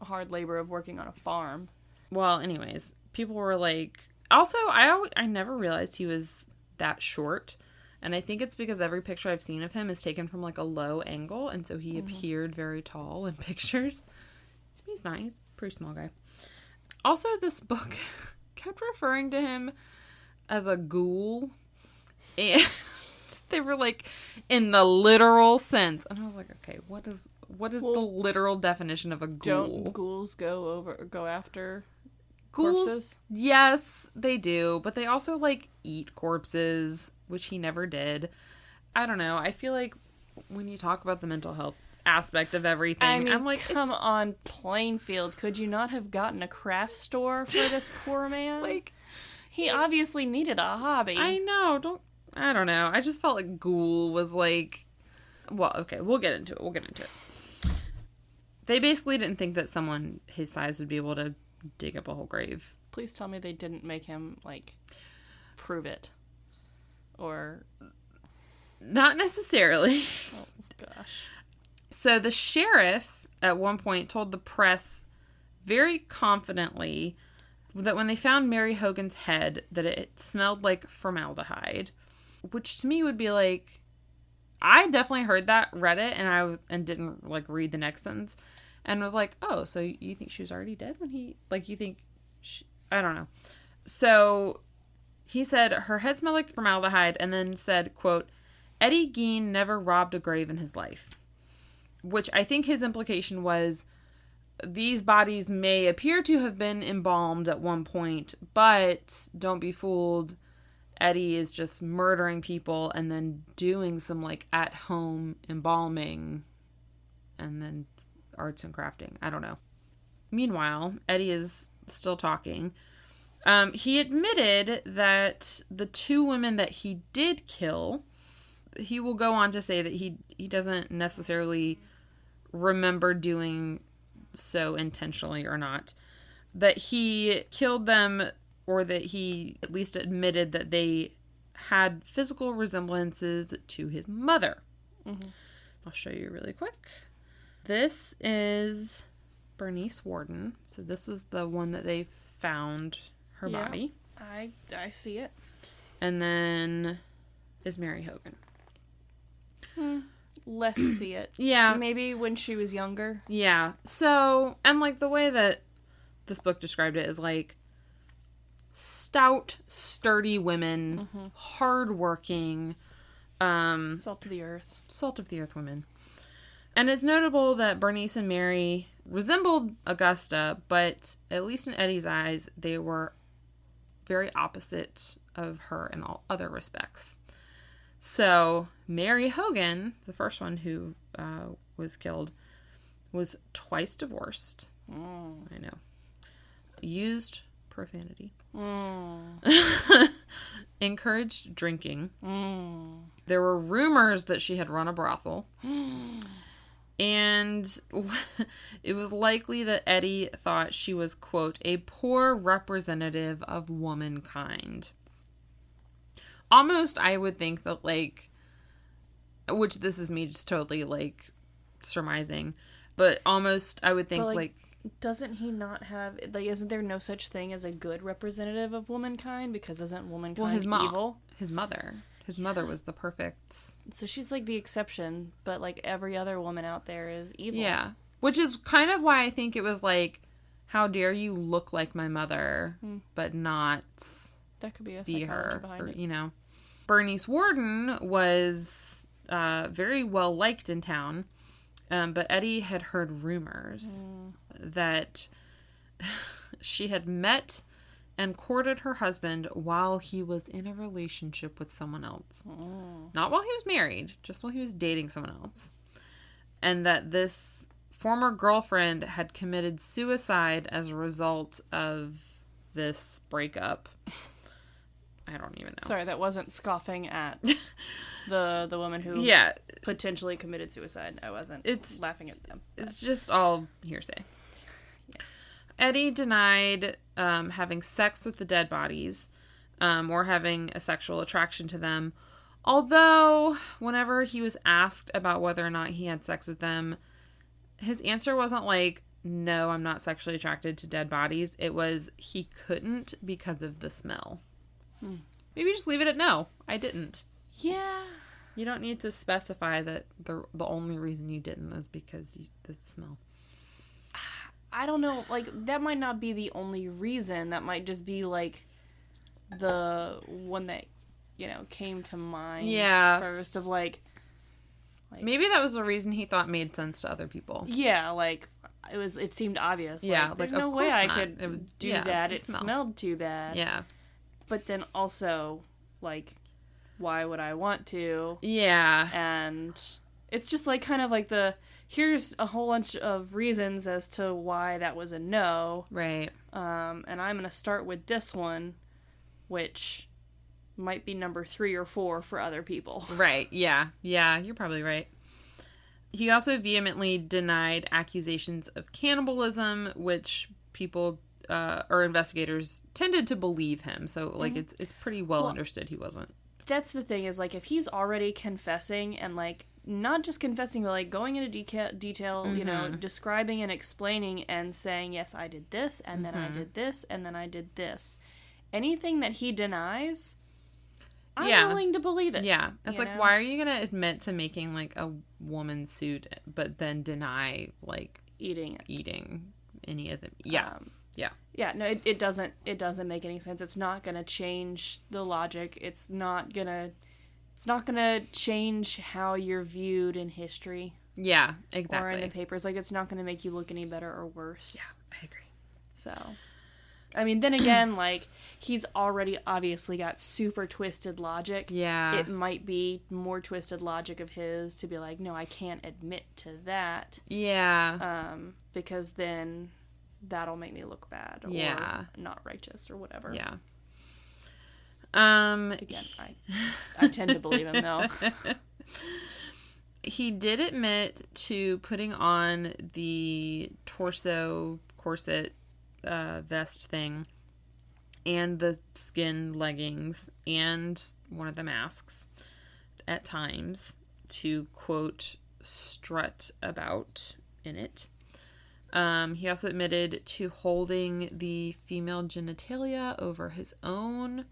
hard labor of working on a farm. Well, anyways, people were like, also, I never realized he was that short. And I think it's because every picture I've seen of him is taken from like a low angle. And so he appeared very tall in pictures. He's not. He's a pretty small guy. Also, this book kept referring to him as a ghoul. And they were like, in the literal sense. And I was like, okay, what is the literal definition of a ghoul? Don't ghouls go after ghouls? Corpses? Yes, they do. But they also like eat corpses, which he never did. I don't know. I feel like when you talk about the mental health aspect of everything, I mean, I'm like, come on, Plainfield. Could you not have gotten a craft store for this poor man? Like, he obviously needed a hobby. I know. I don't know. I just felt like ghoul was like, well, okay, we'll get into it. They basically didn't think that someone his size would be able to dig up a whole grave. Please tell me they didn't make him, like, prove it. Or... Not necessarily. Oh, gosh. So the sheriff, at one point, told the press very confidently that when they found Mary Hogan's head, that it smelled like formaldehyde. Which to me would be like... I definitely heard that, read it, and didn't, like, read the next sentence. and was like, oh, so you think she was already dead when he, like, you think I don't know. So he said her head smelled like formaldehyde, and then said, quote, Eddie Gein never robbed a grave in his life. Which I think his implication was these bodies may appear to have been embalmed at one point, but don't be fooled. Eddie is just murdering people and then doing some, like, at-home embalming and then arts and crafting. I don't know. Meanwhile, Eddie is still talking. He admitted that the 2 women that he did kill, he will go on to say that he doesn't necessarily remember doing so intentionally or not, that he killed them, or that he at least admitted that they had physical resemblances to his mother. Mm-hmm. I'll show you really quick. This is Bernice Warden. So this was the one that they found her body. I see it. And then is Mary Hogan. Less see it. Yeah. Maybe when she was younger. Yeah. So, and like the way that this book described it is like stout, sturdy women, hardworking, salt of the earth. Salt of the earth women. And it's notable that Bernice and Mary resembled Augusta, but at least in Eddie's eyes, they were very opposite of her in all other respects. So, Mary Hogan, the first one who was killed, was twice divorced. I know. Used profanity. Encouraged drinking. There were rumors that she had run a brothel. And it was likely that Eddie thought she was, quote, a poor representative of womankind. Almost, I would think that, like, which this is me just totally, like, surmising, but almost I would think, but, like, doesn't he not have, like, isn't there no such thing as a good representative of womankind? Because isn't womankind evil? His mother was the perfect. So she's, like, the exception, but, like, every other woman out there is evil. Yeah. Which is kind of why I think it was, like, how dare you look like my mother, but not... That could be a be psychology her, behind or, it. you know. Bernice Warden was very well liked in town, but Eddie had heard rumors that she had met and courted her husband while he was in a relationship with someone else. Not while he was married, just while he was dating someone else. And that this former girlfriend had committed suicide as a result of this breakup. I don't even know. Sorry, that wasn't scoffing at the woman who potentially committed suicide. I wasn't laughing at them. But. It's just all hearsay. Yeah. Eddie denied having sex with the dead bodies or having a sexual attraction to them. Although, whenever he was asked about whether or not he had sex with them, his answer wasn't like, no, I'm not sexually attracted to dead bodies. It was, he couldn't because of the smell. Maybe just leave it at no. I didn't. Yeah. You don't need to specify that the only reason you didn't was because the smell. I don't know. Like, that might not be the only reason. That might just be, like, the one that, you know, came to mind first of, like... Maybe that was the reason he thought made sense to other people. Yeah, like, it seemed obvious. Yeah, like, there's no way I could do that. It smell. smelled too bad. Yeah. But then also, like, why would I want to? Yeah. And it's just, like, kind of like here's a whole bunch of reasons as to why that was a no. Right. And I'm going to start with this one, which might be number 3 or 4 for other people. Right. Yeah. Yeah, you're probably right. He also vehemently denied accusations of cannibalism, which people... or investigators tended to believe him. So, like, it's pretty well understood he wasn't. That's the thing is, like, if he's already confessing and, like, not just confessing, but, like, going into detail, you know, describing and explaining and saying, yes, I did this, and then I did this, and then I did this. Anything that he denies, I'm willing to believe it. Yeah. It's why are you going to admit to making, like, a woman's suit, but then deny, like, eating any of them. Yeah. Yeah, no, it doesn't make any sense. It's not gonna change the logic. It's not gonna change how you're viewed in history. Yeah, exactly. Or in the papers. Like, it's not gonna make you look any better or worse. Yeah, I agree. So, I mean, then again, like, he's already obviously got super twisted logic. Yeah. It might be more twisted logic of his to be like, no, I can't admit to that. Yeah. Because then that'll make me look bad or not righteous or whatever. Yeah. Again, I tend to believe him though. He did admit to putting on the torso corset vest thing and the skin leggings and one of the masks at times to, quote, strut about in it. He also admitted to holding the female genitalia over his own.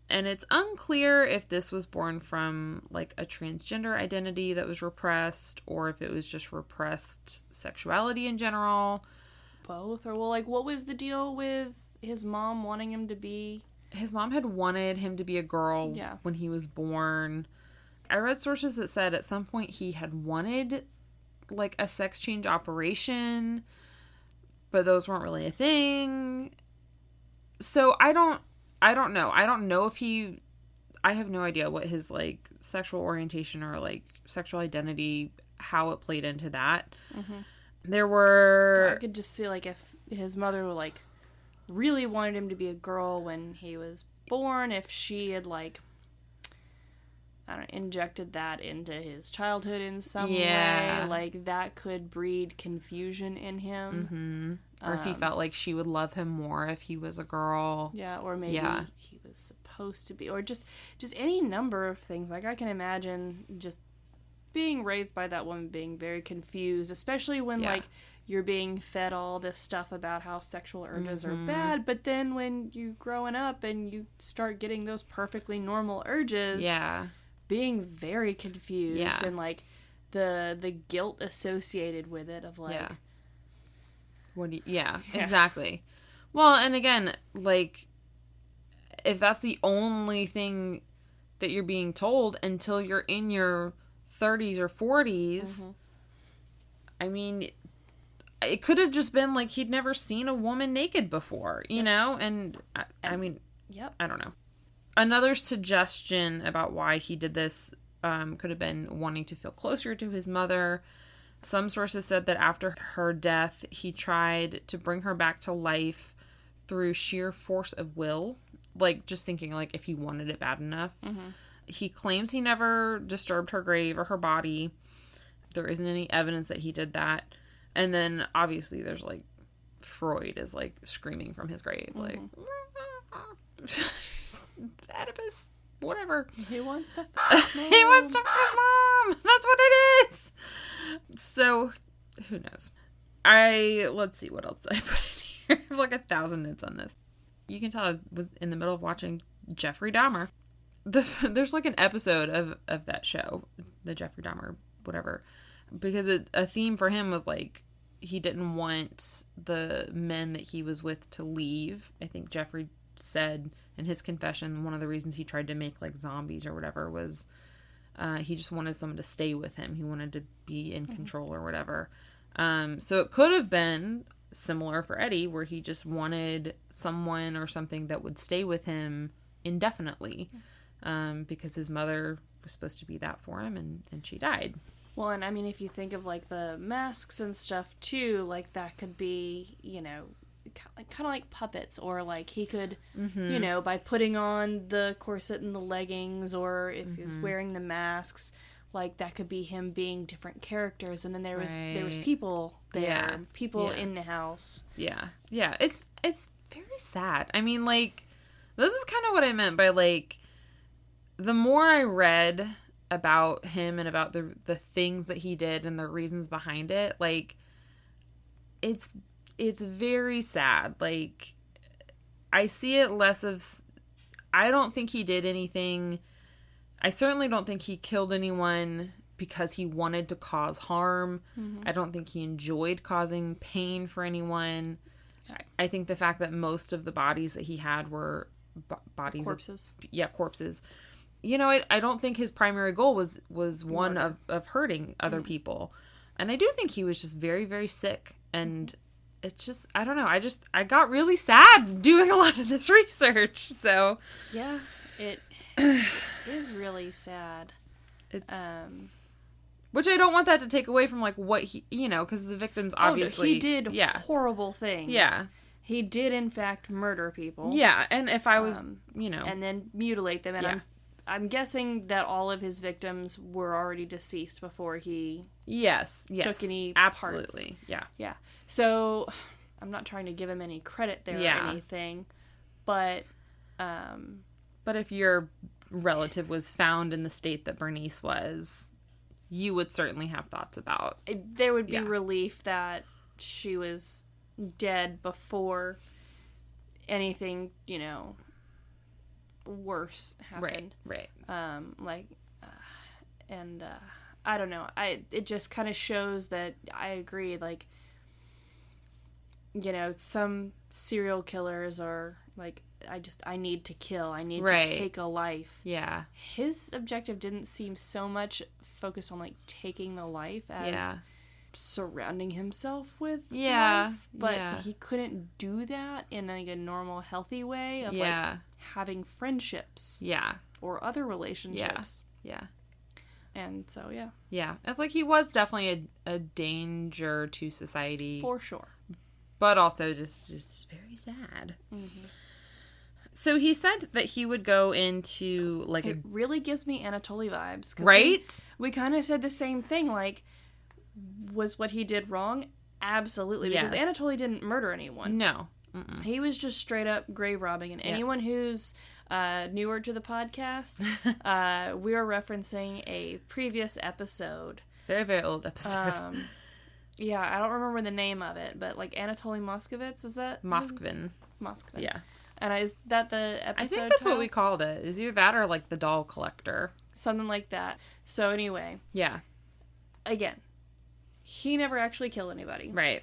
And it's unclear if this was born from, like, a transgender identity that was repressed or if it was just repressed sexuality in general. Both? Or, well, like, what was the deal with his mom wanting him to be? His mom had wanted him to be a girl when he was born. I read sources that said at some point he had wanted, like, a sex change operation, but those weren't really a thing. So I don't know. I don't know if I have no idea what his, like, sexual orientation or, like, sexual identity, how it played into that. Mm-hmm. There were... I could just see, like, if his mother, like, really wanted him to be a girl when he was born, if she had, like, I don't know, injected that into his childhood in some way. Like, that could breed confusion in him. Mm-hmm. Or if he felt like she would love him more if he was a girl. Yeah, or maybe he was supposed to be. Or just any number of things. Like, I can imagine just being raised by that woman being very confused, especially when, like, you're being fed all this stuff about how sexual urges are bad, but then when you're growing up and you start getting those perfectly normal urges... being very confused and, like, the guilt associated with it of, like... exactly. Well, and again, like, if that's the only thing that you're being told until you're in your 30s or 40s, I mean, it could have just been, like, he'd never seen a woman naked before, you know? And, I mean, I don't know. Another suggestion about why he did this could have been wanting to feel closer to his mother. Some sources said that after her death, he tried to bring her back to life through sheer force of will. Like, just thinking, like, if he wanted it bad enough. Mm-hmm. He claims he never disturbed her grave or her body. There isn't any evidence that he did that. And then, obviously, there's, like, Freud is, like, screaming from his grave. Like... Oedipus, whatever. He wants to fuck mom. He wants to fuck his mom. That's what it is. So, who knows? Let's see what else I put in here. There's like 1,000 notes on this. You can tell I was in the middle of watching Jeffrey Dahmer. There's like an episode of that show, the Jeffrey Dahmer, whatever, because a theme for him was like he didn't want the men that he was with to leave. I think Jeffrey said in his confession one of the reasons he tried to make, like, zombies or whatever was he just wanted someone to stay with him. He wanted to be in control or whatever. So it could have been similar for Eddie, where he just wanted someone or something that would stay with him indefinitely, because his mother was supposed to be that for him, and she died. Well, and I mean, if you think of, like, the masks and stuff too, like, that could be, you know, kind of like puppets, or like he could, you know, by putting on the corset and the leggings, or if he was wearing the masks, like, that could be him being different characters, and then there was people there, in the house. It's very sad. I mean, like, this is kind of what I meant by, like, the more I read about him and about the things that he did and the reasons behind it, like, it's very sad. Like, I see it less of... I don't think he did anything. I certainly don't think he killed anyone because he wanted to cause harm. I don't think he enjoyed causing pain for anyone. I think the fact that most of the bodies that he had were bodies corpses. Corpses. You know, I don't think his primary goal was one of hurting other people. And I do think he was just very, very sick. And it's just, I don't know. I got really sad doing a lot of this research. So yeah, it is really sad. It's, which I don't want that to take away from like what he, you know, because the victims obviously he did horrible things. Yeah. He did in fact murder people. Yeah, and if I was, you know, and then mutilate them, and I'm guessing that all of his victims were already deceased before he took any absolutely parts. Yeah. So I'm not trying to give him any credit there or anything, but if your relative was found in the state that Bernice was, you would certainly have thoughts about. There would be relief that she was dead before anything, you know, worse happened. Right. I don't know. It just kind of shows that I agree. Like, you know, some serial killers are like, I need to kill. I need to take a life. Yeah. His objective didn't seem so much focused on like taking the life as surrounding himself with life, but he couldn't do that in like a normal healthy way of like having friendships or other relationships and so it's like he was definitely a danger to society for sure, but also just very sad. So he said that he would go into like it really gives me Anatoly vibes, right? We kind of said the same thing, like, was what he did wrong? Absolutely. Because Anatoly didn't murder anyone. No. He was just straight up grave robbing. And anyone who's newer to the podcast, we are referencing a previous episode. Very, very old episode. I don't remember the name of it, but like Anatoly Moskovitz, is that? Moskvin. Yeah. And is that the episode I think that's title? what we called it. Is either that or like the doll collector. Something like that. So anyway. Yeah. Again. He never actually killed anybody. Right.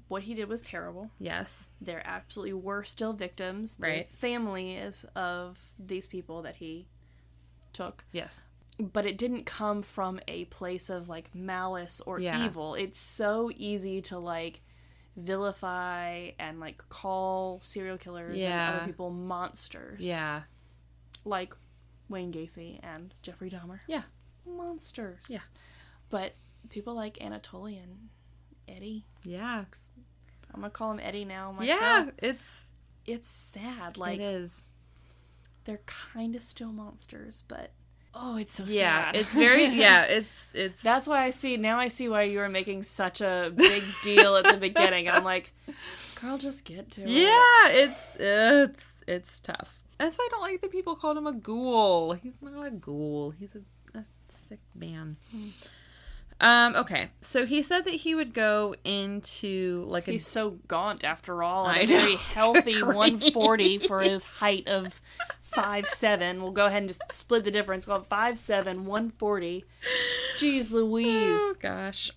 What he did was terrible. Yes. There absolutely were still victims. Right. The families of these people that he took. Yes. But it didn't come from a place of, like, malice or evil. It's so easy to, like, vilify and, like, call serial killers and other people monsters. Yeah. Like Wayne Gacy and Jeffrey Dahmer. Yeah. Monsters. Yeah. But people like Anatoly and Eddie. Yeah. I'm going to call him Eddie now myself. Yeah, it's sad. Like, it is. They're kind of still monsters, but it's so sad. It's very it's That's why I see why you were making such a big deal at the beginning. I'm like, girl, just get to it. Yeah, it's tough. That's why I don't like that people called him a ghoul. He's not a ghoul. He's a sick man. Okay, so he said that he would go into like he's so gaunt after all, and a very healthy 140 for his height of 5'7". We'll go ahead and just split the difference. Call it 5'7", 140. Jeez Louise. Oh gosh.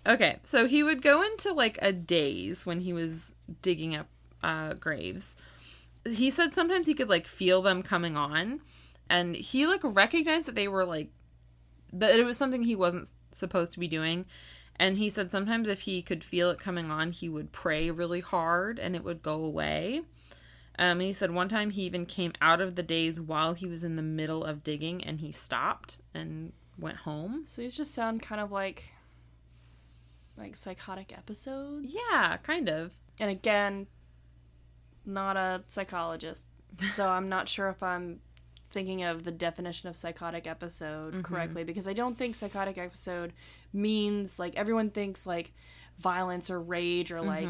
Okay, so he would go into like a daze when he was digging up graves. He said sometimes he could like feel them coming on, and he like recognized that they were like that it was something he wasn't supposed to be doing. And he said sometimes if he could feel it coming on, he would pray really hard and it would go away. He said one time he even came out of the daze while he was in the middle of digging and he stopped and went home. So these just sound kind of like psychotic episodes. Yeah, kind of. And again, not a psychologist, so I'm not sure if I'm thinking of the definition of psychotic episode correctly, because I don't think psychotic episode means like everyone thinks like violence or rage or like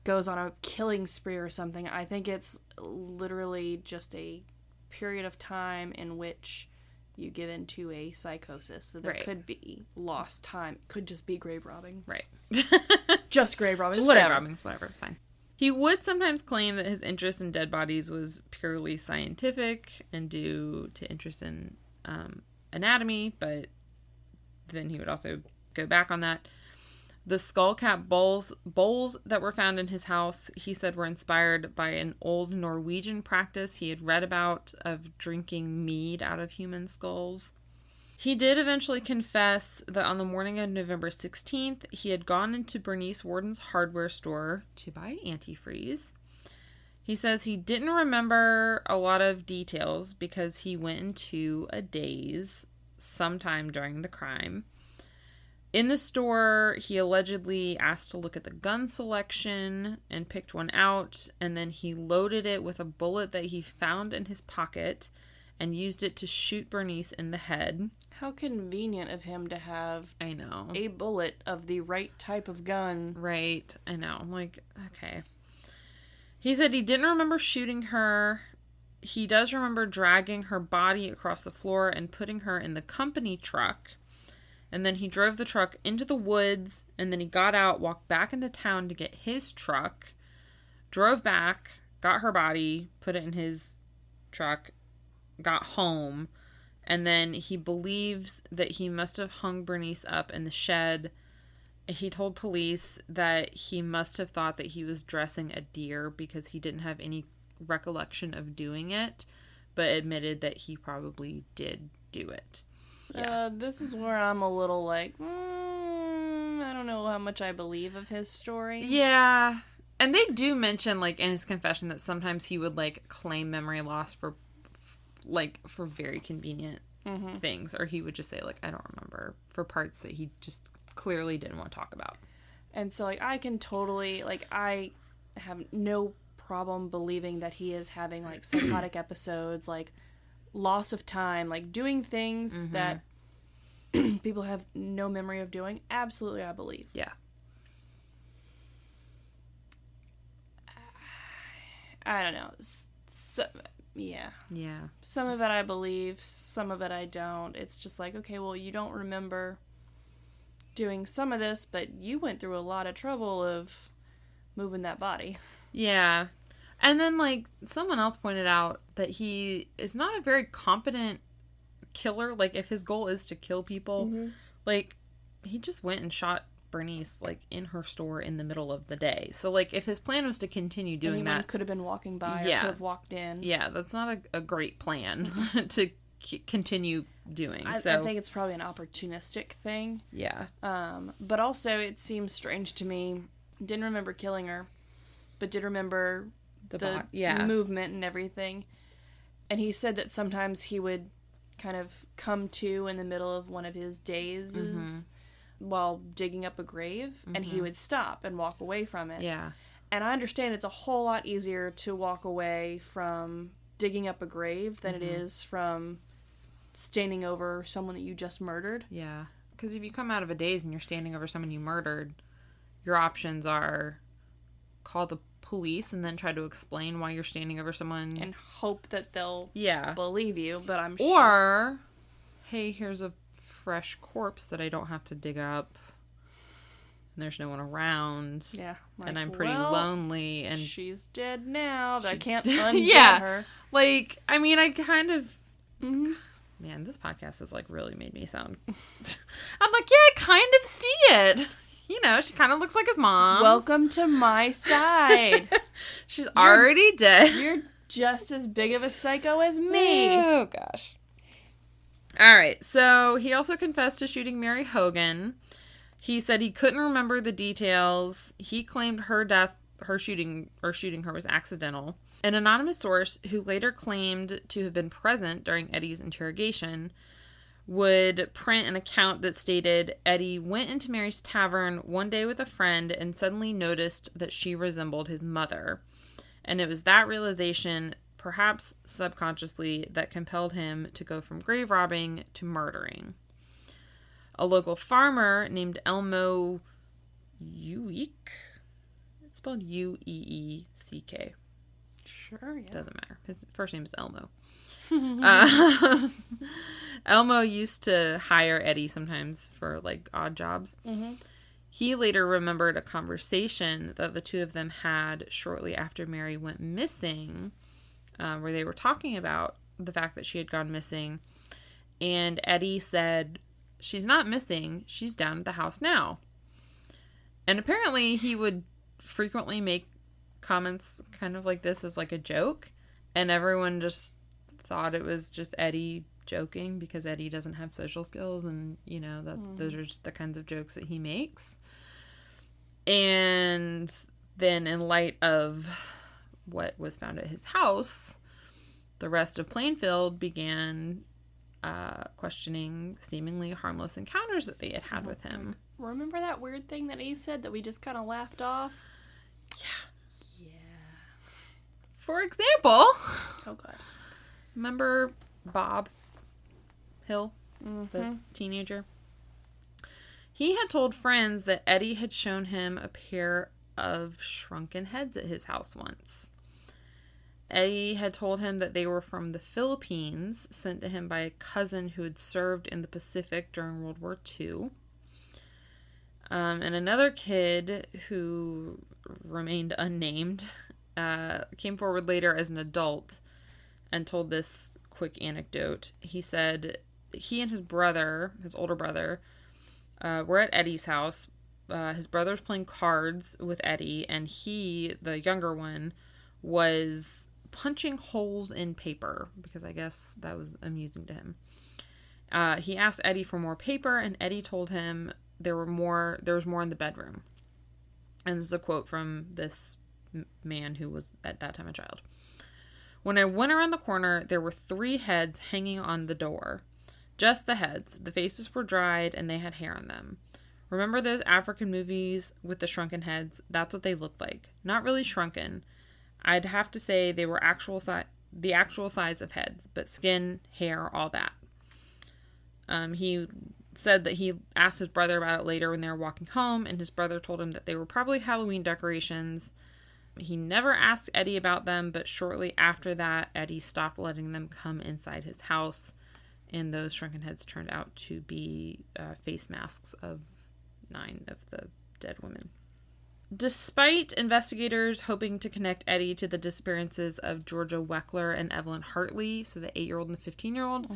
goes on a killing spree or something. I think it's literally just a period of time in which you give into a psychosis. That there could be lost time, could just be grave robbing. Right. Just grave robbing. Just whatever. Grave robbing, whatever, it's fine. He would sometimes claim that his interest in dead bodies was purely scientific and due to interest in anatomy, but then he would also go back on that. The skull cap bowls that were found in his house, he said, were inspired by an old Norwegian practice he had read about of drinking mead out of human skulls. He did eventually confess that on the morning of November 16th, he had gone into Bernice Warden's hardware store to buy antifreeze. He says he didn't remember a lot of details because he went into a daze sometime during the crime. In the store, he allegedly asked to look at the gun selection and picked one out, and then he loaded it with a bullet that he found in his pocket and used it to shoot Bernice in the head. How convenient of him to have I know. a bullet of the right type of gun. Right. I know. I'm like, okay. He said he didn't remember shooting her. He does remember dragging her body across the floor and putting her in the company truck. And then he drove the truck into the woods, and then he got out, walked back into town to get his truck, drove back, got her body, put it in his truck, got home, and then he believes that he must have hung Bernice up in the shed. He told police that he must have thought that he was dressing a deer because he didn't have any recollection of doing it, but admitted that he probably did do it. Yeah. This is where I'm a little like, I don't know how much I believe of his story. Yeah. And they do mention, like, in his confession that sometimes he would, like, claim memory loss for very convenient things. Or he would just say, like, I don't remember, for parts that he just clearly didn't want to talk about. And so, like, I can totally, like, I have no problem believing that he is having, like, psychotic episodes, like, loss of time, like doing things that people have no memory of doing. Absolutely, I believe. Yeah. I don't know. Yeah. Some of it I believe, some of it I don't. It's just like, okay, well, you don't remember doing some of this, but you went through a lot of trouble of moving that body. Yeah. And then, like, someone else pointed out that he is not a very competent killer. Like, if his goal is to kill people, like, he just went and shot Bernice, like, in her store in the middle of the day. So, like, if his plan was to continue doing Anyone that... could have been walking by or could have walked in. Yeah, that's not a great plan to continue doing. I think it's probably an opportunistic thing. Yeah. But also, it seems strange to me. Didn't remember killing her, but did remember... the movement and everything. And he said that sometimes he would kind of come to in the middle of one of his dazes while digging up a grave, and he would stop and walk away from it. Yeah. And I understand it's a whole lot easier to walk away from digging up a grave than it is from standing over someone that you just murdered. Yeah. Because if you come out of a daze and you're standing over someone you murdered, your options are call the police and then try to explain why you're standing over someone and hope that they'll believe you, but I'm sure. Or, hey, here's a fresh corpse that I don't have to dig up and there's no one around. Yeah. Like, and I'm pretty lonely and she's dead now. I can't undead her. Like, I mean, I kind of man, this podcast has like really made me sound I'm like, yeah, I kind of see it. You know, she kind of looks like his mom. Welcome to my side. She's already dead. You're just as big of a psycho as me. Oh, gosh. All right. So he also confessed to shooting Mary Hogan. He said he couldn't remember the details. He claimed her death, shooting her was accidental. An anonymous source who later claimed to have been present during Eddie's interrogation would print an account that stated Eddie went into Mary's tavern one day with a friend and suddenly noticed that she resembled his mother. And it was that realization, perhaps subconsciously, that compelled him to go from grave robbing to murdering. A local farmer named Elmo Ueck, it's spelled Ueeck. Sure, yeah. Doesn't matter. His first name is Elmo. Elmo used to hire Eddie sometimes for like odd jobs. He later remembered a conversation that the two of them had shortly after Mary went missing, where they were talking about the fact that she had gone missing. And Eddie said, "She's not missing. She's down at the house now." And apparently he would frequently make comments kind of like this as like a joke. And everyone just thought it was just Eddie joking because Eddie doesn't have social skills. And, you know, those are just the kinds of jokes that he makes. And then in light of what was found at his house, the rest of Plainfield began questioning seemingly harmless encounters that they had with him. Remember that weird thing that he said that we just kind of laughed off? Yeah. For example, Oh, God. remember Bob Hill, the teenager? He had told friends that Eddie had shown him a pair of shrunken heads at his house once. Eddie had told him that they were from the Philippines, sent to him by a cousin who had served in the Pacific during World War II. And another kid who remained unnamed came forward later as an adult and told this quick anecdote. He said he and his brother, his older brother, were at Eddie's house. His brother was playing cards with Eddie, and he, the younger one, was punching holes in paper because I guess that was amusing to him. He asked Eddie for more paper, and Eddie told him there was more in the bedroom. And this is a quote from this man who was at that time a child. "When I went around the corner, there were 3 heads hanging on the door. Just the heads. The faces were dried and they had hair on them. Remember those African movies with the shrunken heads? That's what they looked like. Not really shrunken. I'd have to say they were the actual size of heads, but skin, hair, all that." He said that he asked his brother about it later when they were walking home, and his brother told him that they were probably Halloween decorations. He never asked Eddie about them, but shortly after that, Eddie stopped letting them come inside his house, and those shrunken heads turned out to be face masks of 9 of the dead women. Despite investigators hoping to connect Eddie to the disappearances of Georgia Weckler and Evelyn Hartley, so the 8-year-old and the 15-year-old,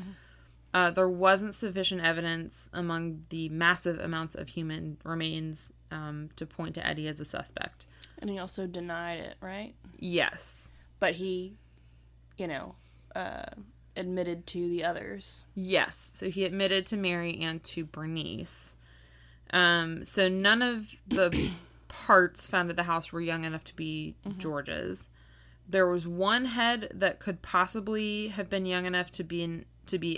there wasn't sufficient evidence among the massive amounts of human remains to point to Eddie as a suspect. And he also denied it, right? Yes. But he, admitted to the others. Yes. So he admitted to Mary and to Bernice. So none of the parts found at the house were young enough to be George's. There was one head that could possibly have been young enough to be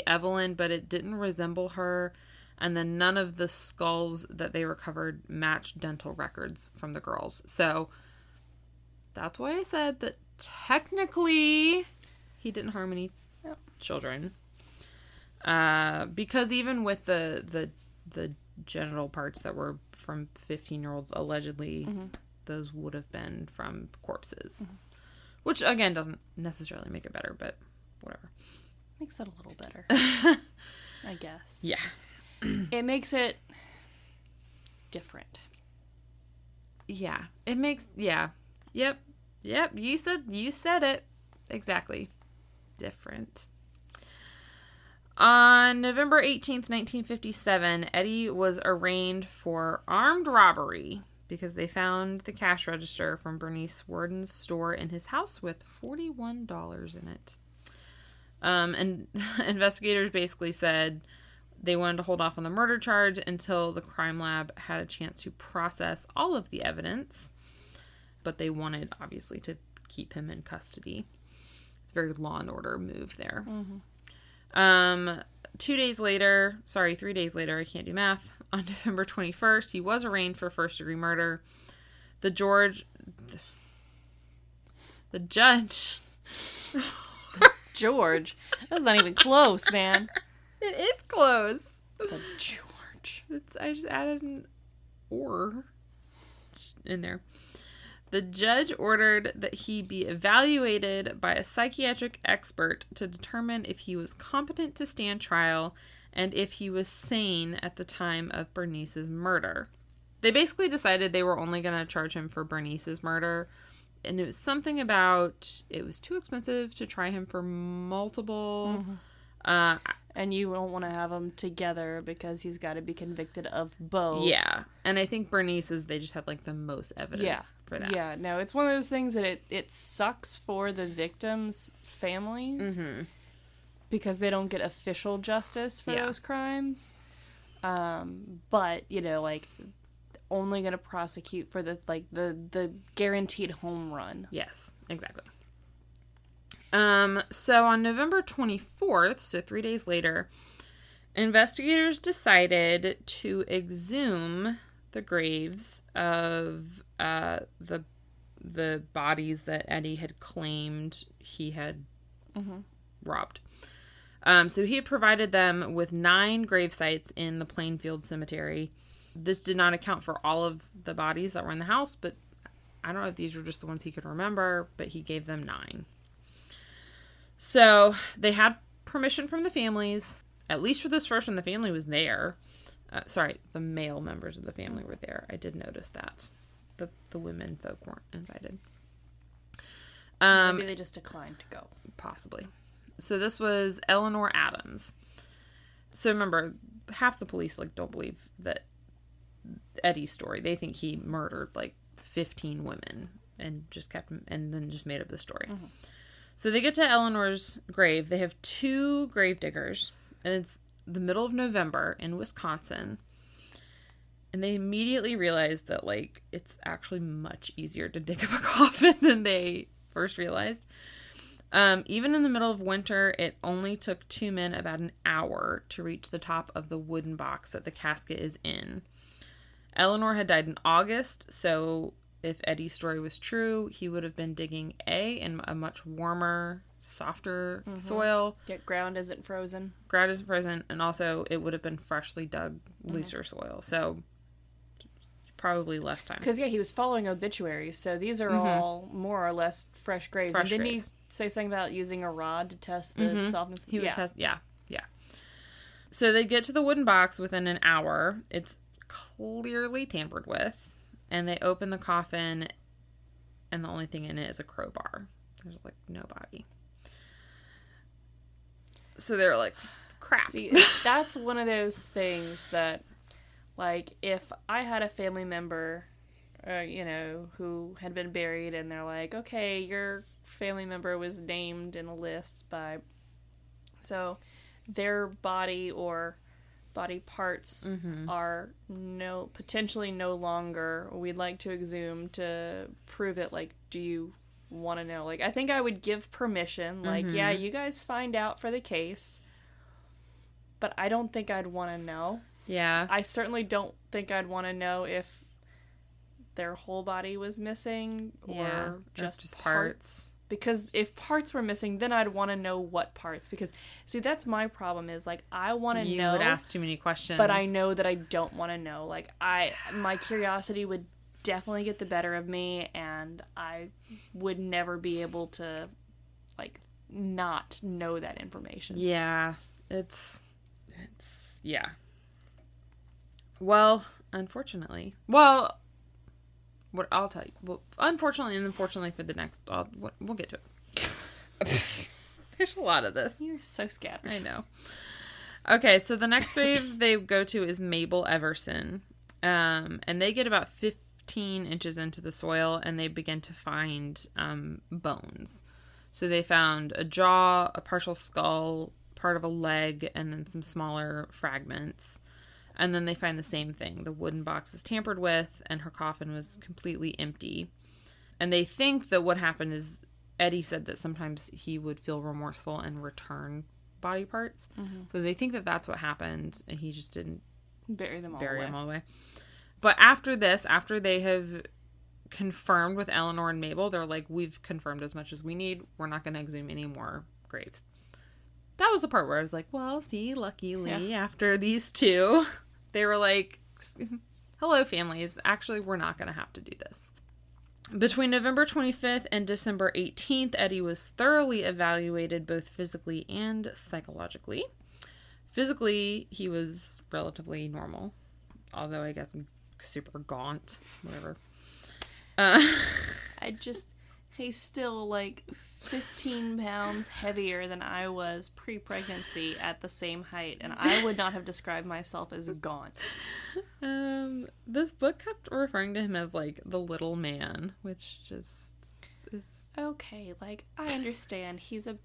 Evelyn, but it didn't resemble her. And then none of the skulls that they recovered matched dental records from the girls. So that's why I said that technically he didn't harm any children. Because even with the genital parts that were from 15-year-olds, allegedly, those would have been from corpses. Which, again, doesn't necessarily make it better, but whatever. Makes it a little better, I guess. Yeah. It makes it different. Yeah. It makes, yeah. Yep. You said it. Exactly. Different. On November 18th, 1957, Eddie was arraigned for armed robbery because they found the cash register from Bernice Worden's store in his house with $41 in it. And investigators basically said they wanted to hold off on the murder charge until the crime lab had a chance to process all of the evidence. But they wanted, obviously, to keep him in custody. It's a very Law and Order move there. 3 days later, I can't do math, on November 21st, he was arraigned for first-degree murder. The judge... George? That's not even close, man. It is close. The George. I just added an or in there. The judge ordered that he be evaluated by a psychiatric expert to determine if he was competent to stand trial and if he was sane at the time of Bernice's murder. They basically decided they were only going to charge him for Bernice's murder. And it was something about it was too expensive to try him for multiple. And you don't want to have them together because he's got to be convicted of both. Yeah. And I think Bernice's, they just had, like, the most evidence for that. Yeah, no, it's one of those things that it sucks for the victims' families because they don't get official justice for those crimes. But, you know, like, only going to prosecute for the guaranteed home run. Yes, exactly. So on November 24th, so 3 days later, investigators decided to exhume the graves of the bodies that Eddie had claimed he had robbed. So he had provided them with 9 grave sites in the Plainfield Cemetery. This did not account for all of the bodies that were in the house, but I don't know if these were just the ones he could remember, but he gave them 9. So they had permission from the families, at least for this first one, the family was there. The male members of the family were there. I did notice that. The women folk weren't invited. Maybe they just declined to go. Possibly. So this was Eleanor Adams. So remember, half the police don't believe that Eddie's story. They think he murdered 15 women and then just made up the story. Mm-hmm. So they get to Eleanor's grave. They have 2 grave diggers, and it's the middle of November in Wisconsin. And they immediately realize that, it's actually much easier to dig up a coffin than they first realized. Even in the middle of winter, it only took 2 men about an hour to reach the top of the wooden box that the casket is in. Eleanor had died in August, so if Eddie's story was true, he would have been digging in a much warmer, softer soil. Yeah, ground isn't frozen. And also it would have been freshly dug, looser soil. So probably less time. Because, he was following obituaries, so these are all more or less fresh graves. And didn't he say something about using a rod to test the softness? He would test, yeah. So they get to the wooden box within an hour. It's clearly tampered with. And they open the coffin, and the only thing in it is a crowbar. There's, no body. So they're like, crap. See, that's one of those things that, if I had a family member, who had been buried, and they're like, okay, your family member was named in a list by... So their body or... body parts are potentially no longer, we'd like to exhume to prove it. Do you want to know? I think I would give permission. Yeah, you guys find out for the case, but I don't think I'd want to know. Yeah. I certainly don't think I'd want to know if their whole body was missing or just parts. Because if parts were missing, then I'd want to know what parts. Because, see, that's my problem is, I want to know. You would ask too many questions. But I know that I don't want to know. My curiosity would definitely get the better of me, and I would never be able to, not know that information. Yeah. It's yeah. Well, unfortunately. Well... What I'll tell you. Well, unfortunately and unfortunately for the next... we'll get to it. There's a lot of this. You're so scattered. I know. Okay, so the next grave they go to is Mabel Everson. And they get about 15 inches into the soil, and they begin to find bones. So they found a jaw, a partial skull, part of a leg, and then some smaller fragments. And then they find the same thing. The wooden box is tampered with, and her coffin was completely empty. And they think that what happened is Eddie said that sometimes he would feel remorseful and return body parts. Mm-hmm. So they think that that's what happened, and he just didn't bury them all the way. But after this, after they have confirmed with Eleanor and Mabel, they're like, we've confirmed as much as we need. We're not going to exhume any more graves. That was the part where I was like, well, see, luckily, after these 2, they were like, hello, families. Actually, we're not going to have to do this. Between November 25th and December 18th, Eddie was thoroughly evaluated both physically and psychologically. Physically, he was relatively normal, although I guess super gaunt, whatever. He's still, 15 pounds heavier than I was pre-pregnancy at the same height, and I would not have described myself as gaunt. This book kept referring to him as, like, the little man, which just is... Okay, like, I understand he's a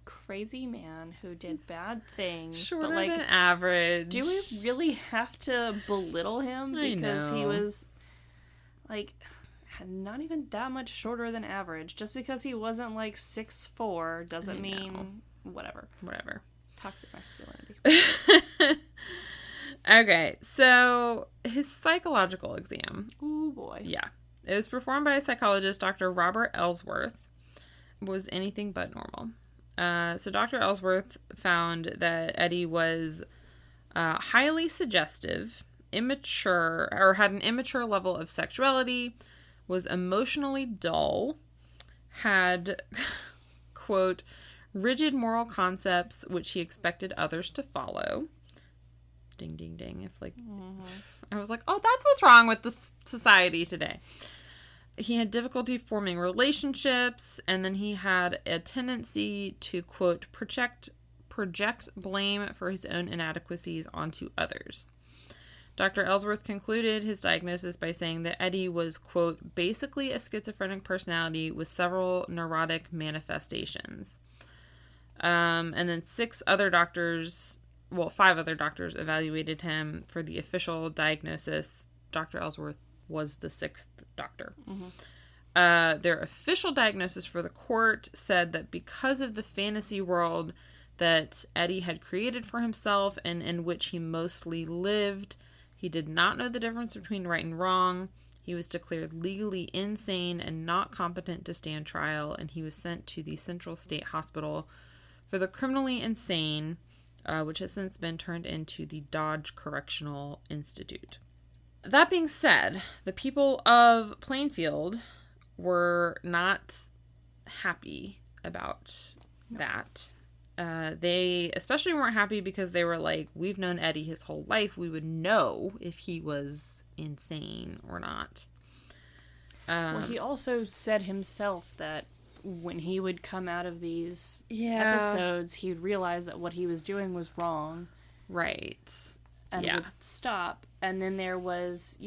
crazy man who did bad things. Shorter but, like, than average. Do we really have to belittle him because he was, like... not even that much shorter than average. Just because he wasn't like 6'4" doesn't mean whatever. Toxic masculinity. Okay, so his psychological exam. Ooh boy. Yeah. It was performed by psychologist Dr. Robert Ellsworth. Was anything but normal. So Dr. Ellsworth found that Eddie was highly suggestive, immature, or had an immature level of sexuality, was emotionally dull, had, quote, rigid moral concepts which he expected others to follow. Ding, ding, ding. If, like, I was like, oh, that's what's wrong with the society today. He had difficulty forming relationships, and then he had a tendency to, quote, project blame for his own inadequacies onto others. Dr. Ellsworth concluded his diagnosis by saying that Eddie was, quote, basically a schizophrenic personality with several neurotic manifestations. And then 5 other doctors evaluated him for the official diagnosis. Dr. Ellsworth was the 6th doctor. Their official diagnosis for the court said that because of the fantasy world that Eddie had created for himself and in which he mostly lived, he did not know the difference between right and wrong. He was declared legally insane and not competent to stand trial, and he was sent to the Central State Hospital for the criminally insane, which has since been turned into the Dodge Correctional Institute. That being said, the people of Plainfield were not happy about that. They especially weren't happy because they were like, we've known Eddie his whole life. We would know if he was insane or not. Well, he also said himself that when he would come out of these episodes, he'd realize that what he was doing was wrong. Right. And would stop. And then there was,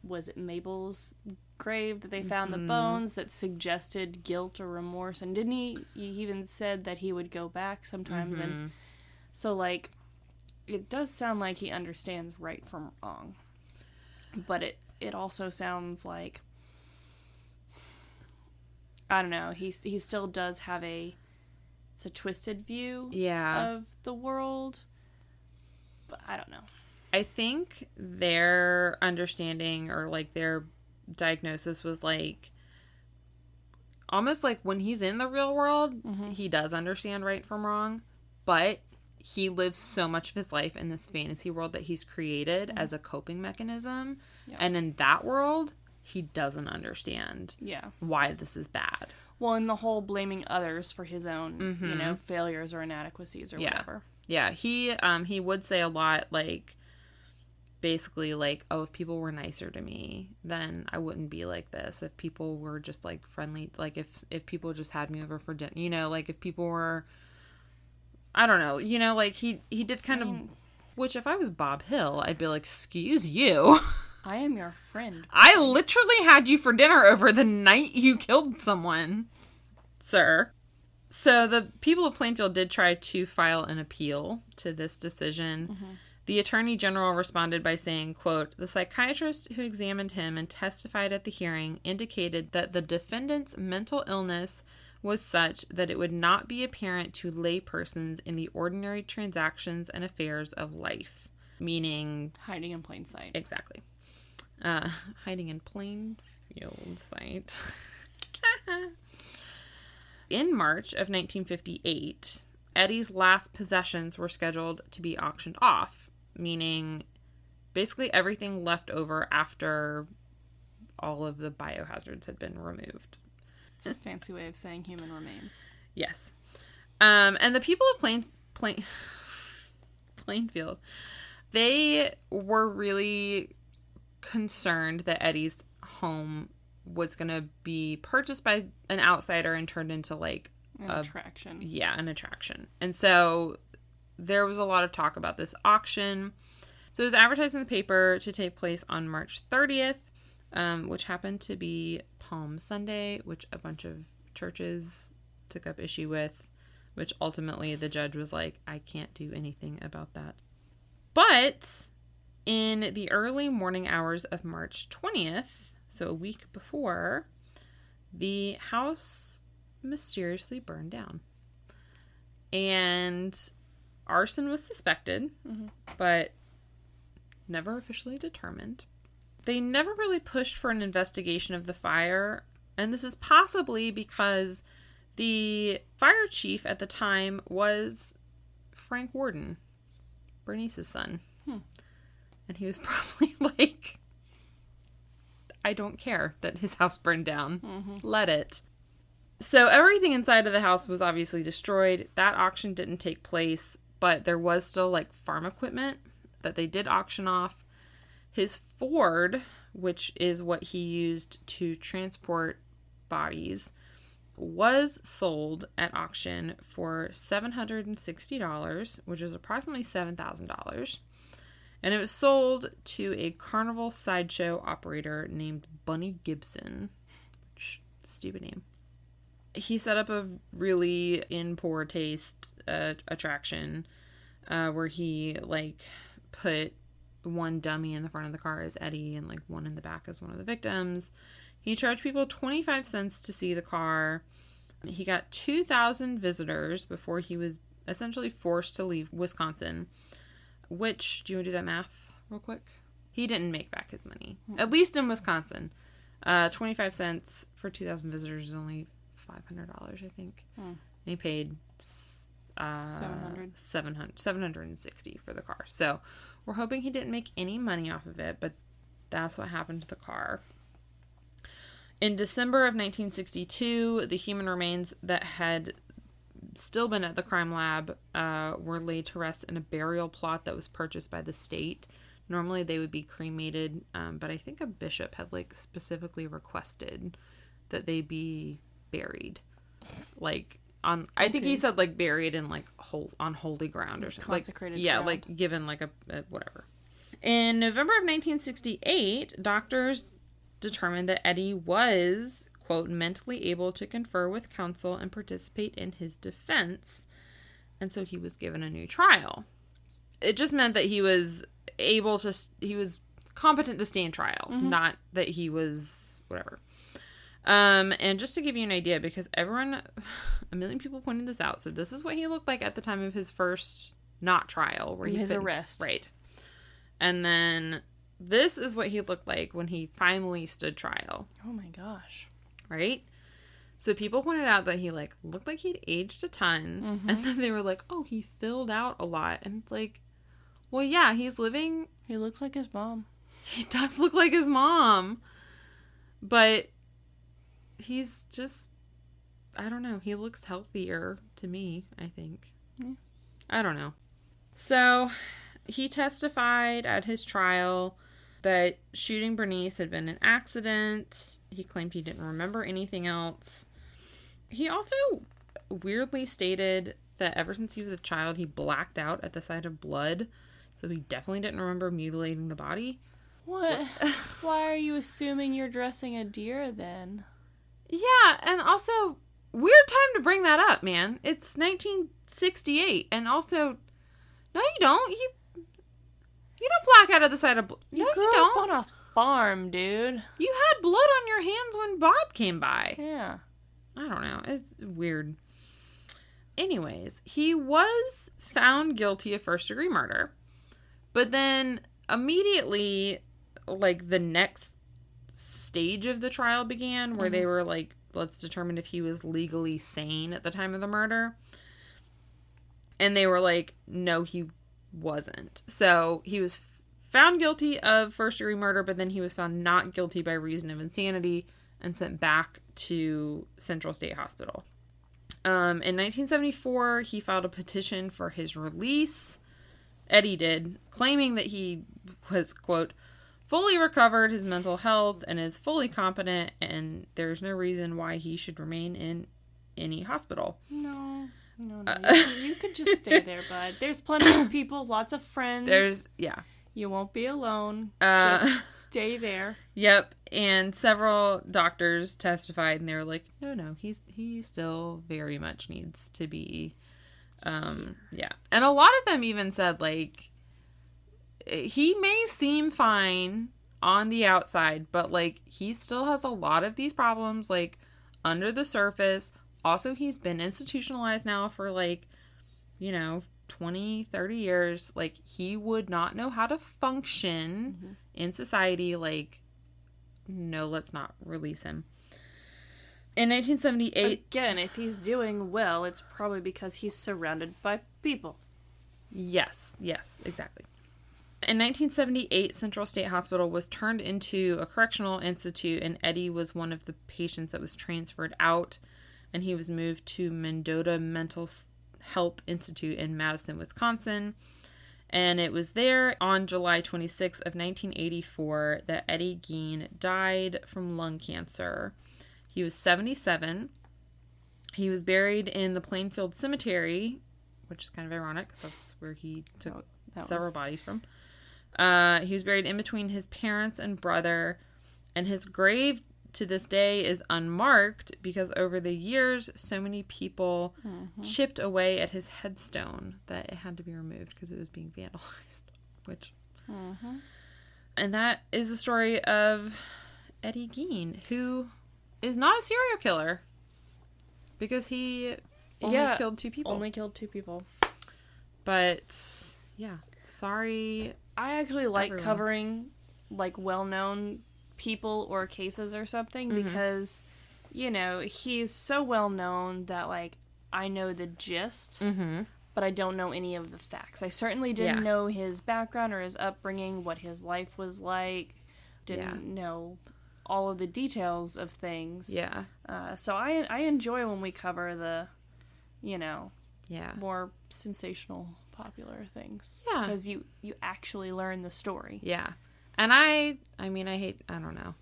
was it Mabel's grave that they found the bones that suggested guilt or remorse? And didn't he even said that he would go back sometimes? And so, like, it does sound like he understands right from wrong. But it also sounds like, I don't know, he still does have it's a twisted view of the world. But I don't know. I think their understanding or, like, their diagnosis was, like, almost like when he's in the real world, he does understand right from wrong, but he lives so much of his life in this fantasy world that he's created as a coping mechanism. Yeah. And in that world, he doesn't understand why this is bad. Well, and the whole blaming others for his own, failures or inadequacies or whatever. Yeah, he would say a lot, like, basically, like, oh, if people were nicer to me, then I wouldn't be like this. If people were just, like, friendly, like, if people just had me over for dinner, like, if people were, I don't know, like, he did kind of, which if I was Bob Hill, I'd be like, excuse you. I am your friend. I literally had you for dinner over the night you killed someone, sir. So the people of Plainfield did try to file an appeal to this decision. The Attorney General responded by saying, quote, the psychiatrist who examined him and testified at the hearing indicated that the defendant's mental illness was such that it would not be apparent to lay persons in the ordinary transactions and affairs of life. Meaning... hiding in plain sight. Exactly. Hiding in Plainfield sight. In March of 1958, Eddie's last possessions were scheduled to be auctioned off, meaning basically everything left over after all of the biohazards had been removed. It's a fancy way of saying human remains. Yes. And the people of Plainfield, they were really concerned that Eddie's home was going to be purchased by an outsider and turned into like an attraction. Yeah, an attraction. And so there was a lot of talk about this auction. So it was advertised in the paper to take place on March 30th, which happened to be Palm Sunday, which a bunch of churches took up issue with, which ultimately the judge was like, I can't do anything about that. But in the early morning hours of March 20th, so a week before, the house mysteriously burned down. And arson was suspected, but never officially determined. They never really pushed for an investigation of the fire, and this is possibly because the fire chief at the time was Frank Warden, Bernice's son. And he was probably like, I don't care that his house burned down. Let it. So everything inside of the house was obviously destroyed. That auction didn't take place, but there was still like farm equipment that they did auction off. His Ford, which is what he used to transport bodies, was sold at auction for $760, which is approximately $7,000. And it was sold to a carnival sideshow operator named Bunny Gibson. Stupid name. He set up a really in poor taste attraction where he like put one dummy in the front of the car as Eddie and like one in the back as one of the victims. He charged people 25 cents to see the car. He got 2,000 visitors before he was essentially forced to leave Wisconsin. Which, do you want to do that math real quick? He didn't make back his money. At least in Wisconsin. 25 cents for 2,000 visitors is only $500, I think. And he paid $760 for the car. So we're hoping he didn't make any money off of it, but that's what happened to the car. In December of 1962, the human remains that had still been at the crime lab were laid to rest in a burial plot that was purchased by the state. Normally they would be cremated, but I think a bishop had like specifically requested that they be buried, like on. I think he said like buried in like on holy ground or something, consecrated. Like, yeah, ground. like given like a whatever. In November of 1968, doctors determined that Eddie was, quote, mentally able to confer with counsel and participate in his defense, and so he was given a new trial. It just meant that he was he was competent to stand trial, not that he was whatever. And just to give you an idea, because a million people pointed this out, so this is what he looked like at the time of his first not trial, where his arrest, right? And then this is what he looked like when he finally stood trial. Oh my gosh. Right? So people pointed out that he like looked like he'd aged a ton, and then they were like, oh, he filled out a lot. And it's like, well, yeah, he looks like his mom. He does look like his mom, but he's just, I don't know, he looks healthier to me, I think. I don't know. So he testified at his trial that shooting Bernice had been an accident. He claimed he didn't remember anything else. He also weirdly stated that ever since he was a child, he blacked out at the sight of blood. So he definitely didn't remember mutilating the body. What? Why are you assuming you're dressing a deer then? Yeah, and also, weird time to bring that up, man. It's 1968, and also, no, you don't. You don't black out at the sight of blood. No, you don't. On a farm, dude. You had blood on your hands when Bob came by. Yeah. I don't know. It's weird. Anyways, he was found guilty of first-degree murder. But then, immediately, like, the next stage of the trial began, where they were like, let's determine if he was legally sane at the time of the murder. And they were like, no, he wasn't. So he was found guilty of first-degree murder, but then he was found not guilty by reason of insanity and sent back to Central State Hospital. In 1974, he filed a petition for his release. Eddie did, claiming that he was, quote, fully recovered his mental health and is fully competent, and there's no reason why he should remain in any hospital. No. You could just stay there, bud. There's plenty of people, lots of friends. You won't be alone. Just stay there. Yep. And several doctors testified, and they were like, no, he still very much needs to be, yeah. And a lot of them even said, like, he may seem fine on the outside, but, like, he still has a lot of these problems, like, under the surface. Also, he's been institutionalized now for, like, 20, 30 years. Like, he would not know how to function in society. Like, no, let's not release him. In 1978... Again, if he's doing well, it's probably because he's surrounded by people. Yes, exactly. In 1978, Central State Hospital was turned into a correctional institute, and Eddie was one of the patients that was transferred out, and he was moved to Mendota Mental Health Institute in Madison, Wisconsin. And it was there on July 26th of 1984 that Eddie Gein died from lung cancer. He was 77. He was buried in the Plainfield Cemetery, which is kind of ironic because that's where he took several bodies from. He was buried in between his parents and brother, and his grave to this day is unmarked because over the years, so many people chipped away at his headstone that it had to be removed because it was being vandalized. And that is the story of Eddie Gein, who is not a serial killer because he only killed 2 people. Only killed 2 people. But, yeah, sorry. I actually like covering, like, well-known people or cases or something because, he's so well-known that, like, I know the gist, but I don't know any of the facts. I certainly didn't know his background or his upbringing, what his life was like, didn't know all of the details of things. Yeah. So I enjoy when we cover the, more sensational popular things. Yeah. Because you actually learn the story. Yeah. And I don't know.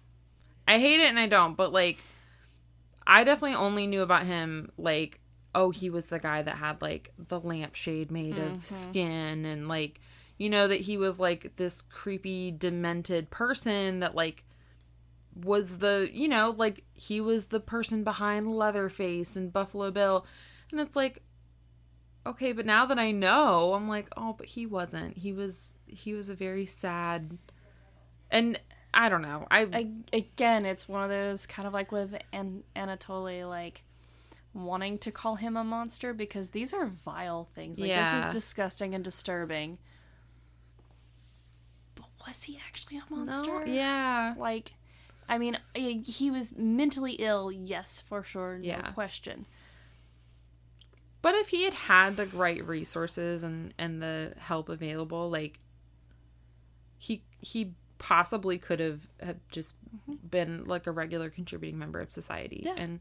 I hate it and I don't, but, like, I definitely only knew about him, like, he was the guy that had, like, the lampshade made of skin and, like, that he was, like, this creepy, demented person that, like, was the, like, he was the person behind Leatherface and Buffalo Bill. And it's like, okay, but now that I know, I'm like, but he wasn't. He was a very sad... And I don't know. Again, it's one of those kind of like with Anatoly, like, wanting to call him a monster because these are vile things. Like, this is disgusting and disturbing. But was he actually a monster? No, yeah. Like, I mean, he was mentally ill, yes, for sure, no question. But if he had the right resources and the help available, like, he possibly could have just been, like, a regular contributing member of society. Yeah. And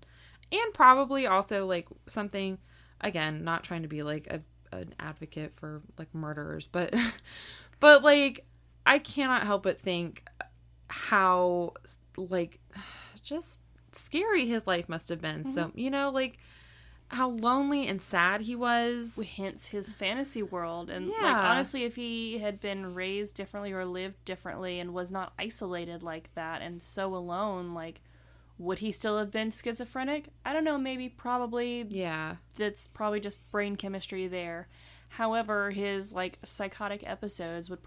probably also, like, something, again, not trying to be, like, an advocate for, like, murderers, but like, I cannot help but think how, like, just scary his life must have been. So, like, how lonely and sad he was. Hence his fantasy world. And, like, honestly, if he had been raised differently or lived differently and was not isolated like that and so alone, like, would he still have been schizophrenic? I don't know, maybe, probably. Yeah. That's probably just brain chemistry there. However, his, like, psychotic episodes would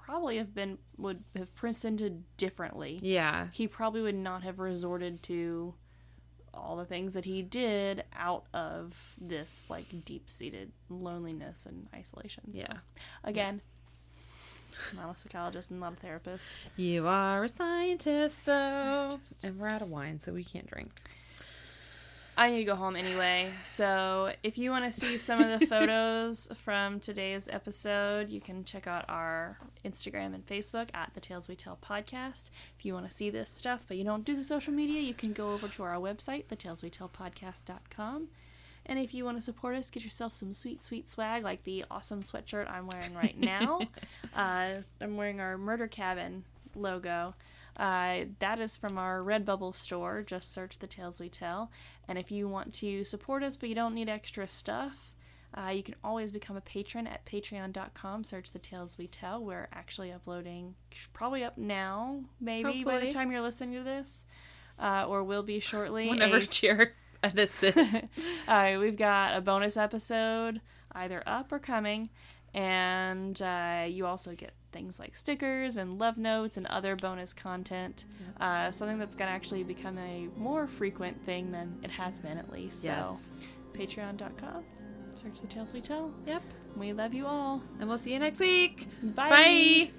have presented differently. Yeah. He probably would not have resorted to all the things that he did out of this, like, deep-seated loneliness and isolation. So, again, I'm not a psychologist and not a therapist. You are a scientist, though. And we're out of wine, so we can't drink. I need to go home anyway. So if you want to see some of the photos from today's episode, you can check out our Instagram and Facebook at The Tales We Tell Podcast. If you want to see this stuff, but you don't do the social media, you can go over to our website, thetaleswetellpodcast.com. And if you want to support us, get yourself some sweet, sweet swag, like the awesome sweatshirt I'm wearing right now. I'm wearing our Murder Cabin logo. That is from our Redbubble store. Just search The Tales We Tell. And if you want to support us but you don't need extra stuff, you can always become a patron at patreon.com. Search The Tales We Tell. We're actually uploading, probably up now, maybe, Hopefully. by the time you're listening to this. Or will be shortly. Whenever Cheer edits it. We've got a bonus episode either up or coming. And you also get things like stickers and love notes and other bonus content. Something that's going to actually become a more frequent thing than it has been, at least. Yes. So, patreon.com. Search The Tales We Tell. Yep. We love you all. And we'll see you next week. Bye. Bye.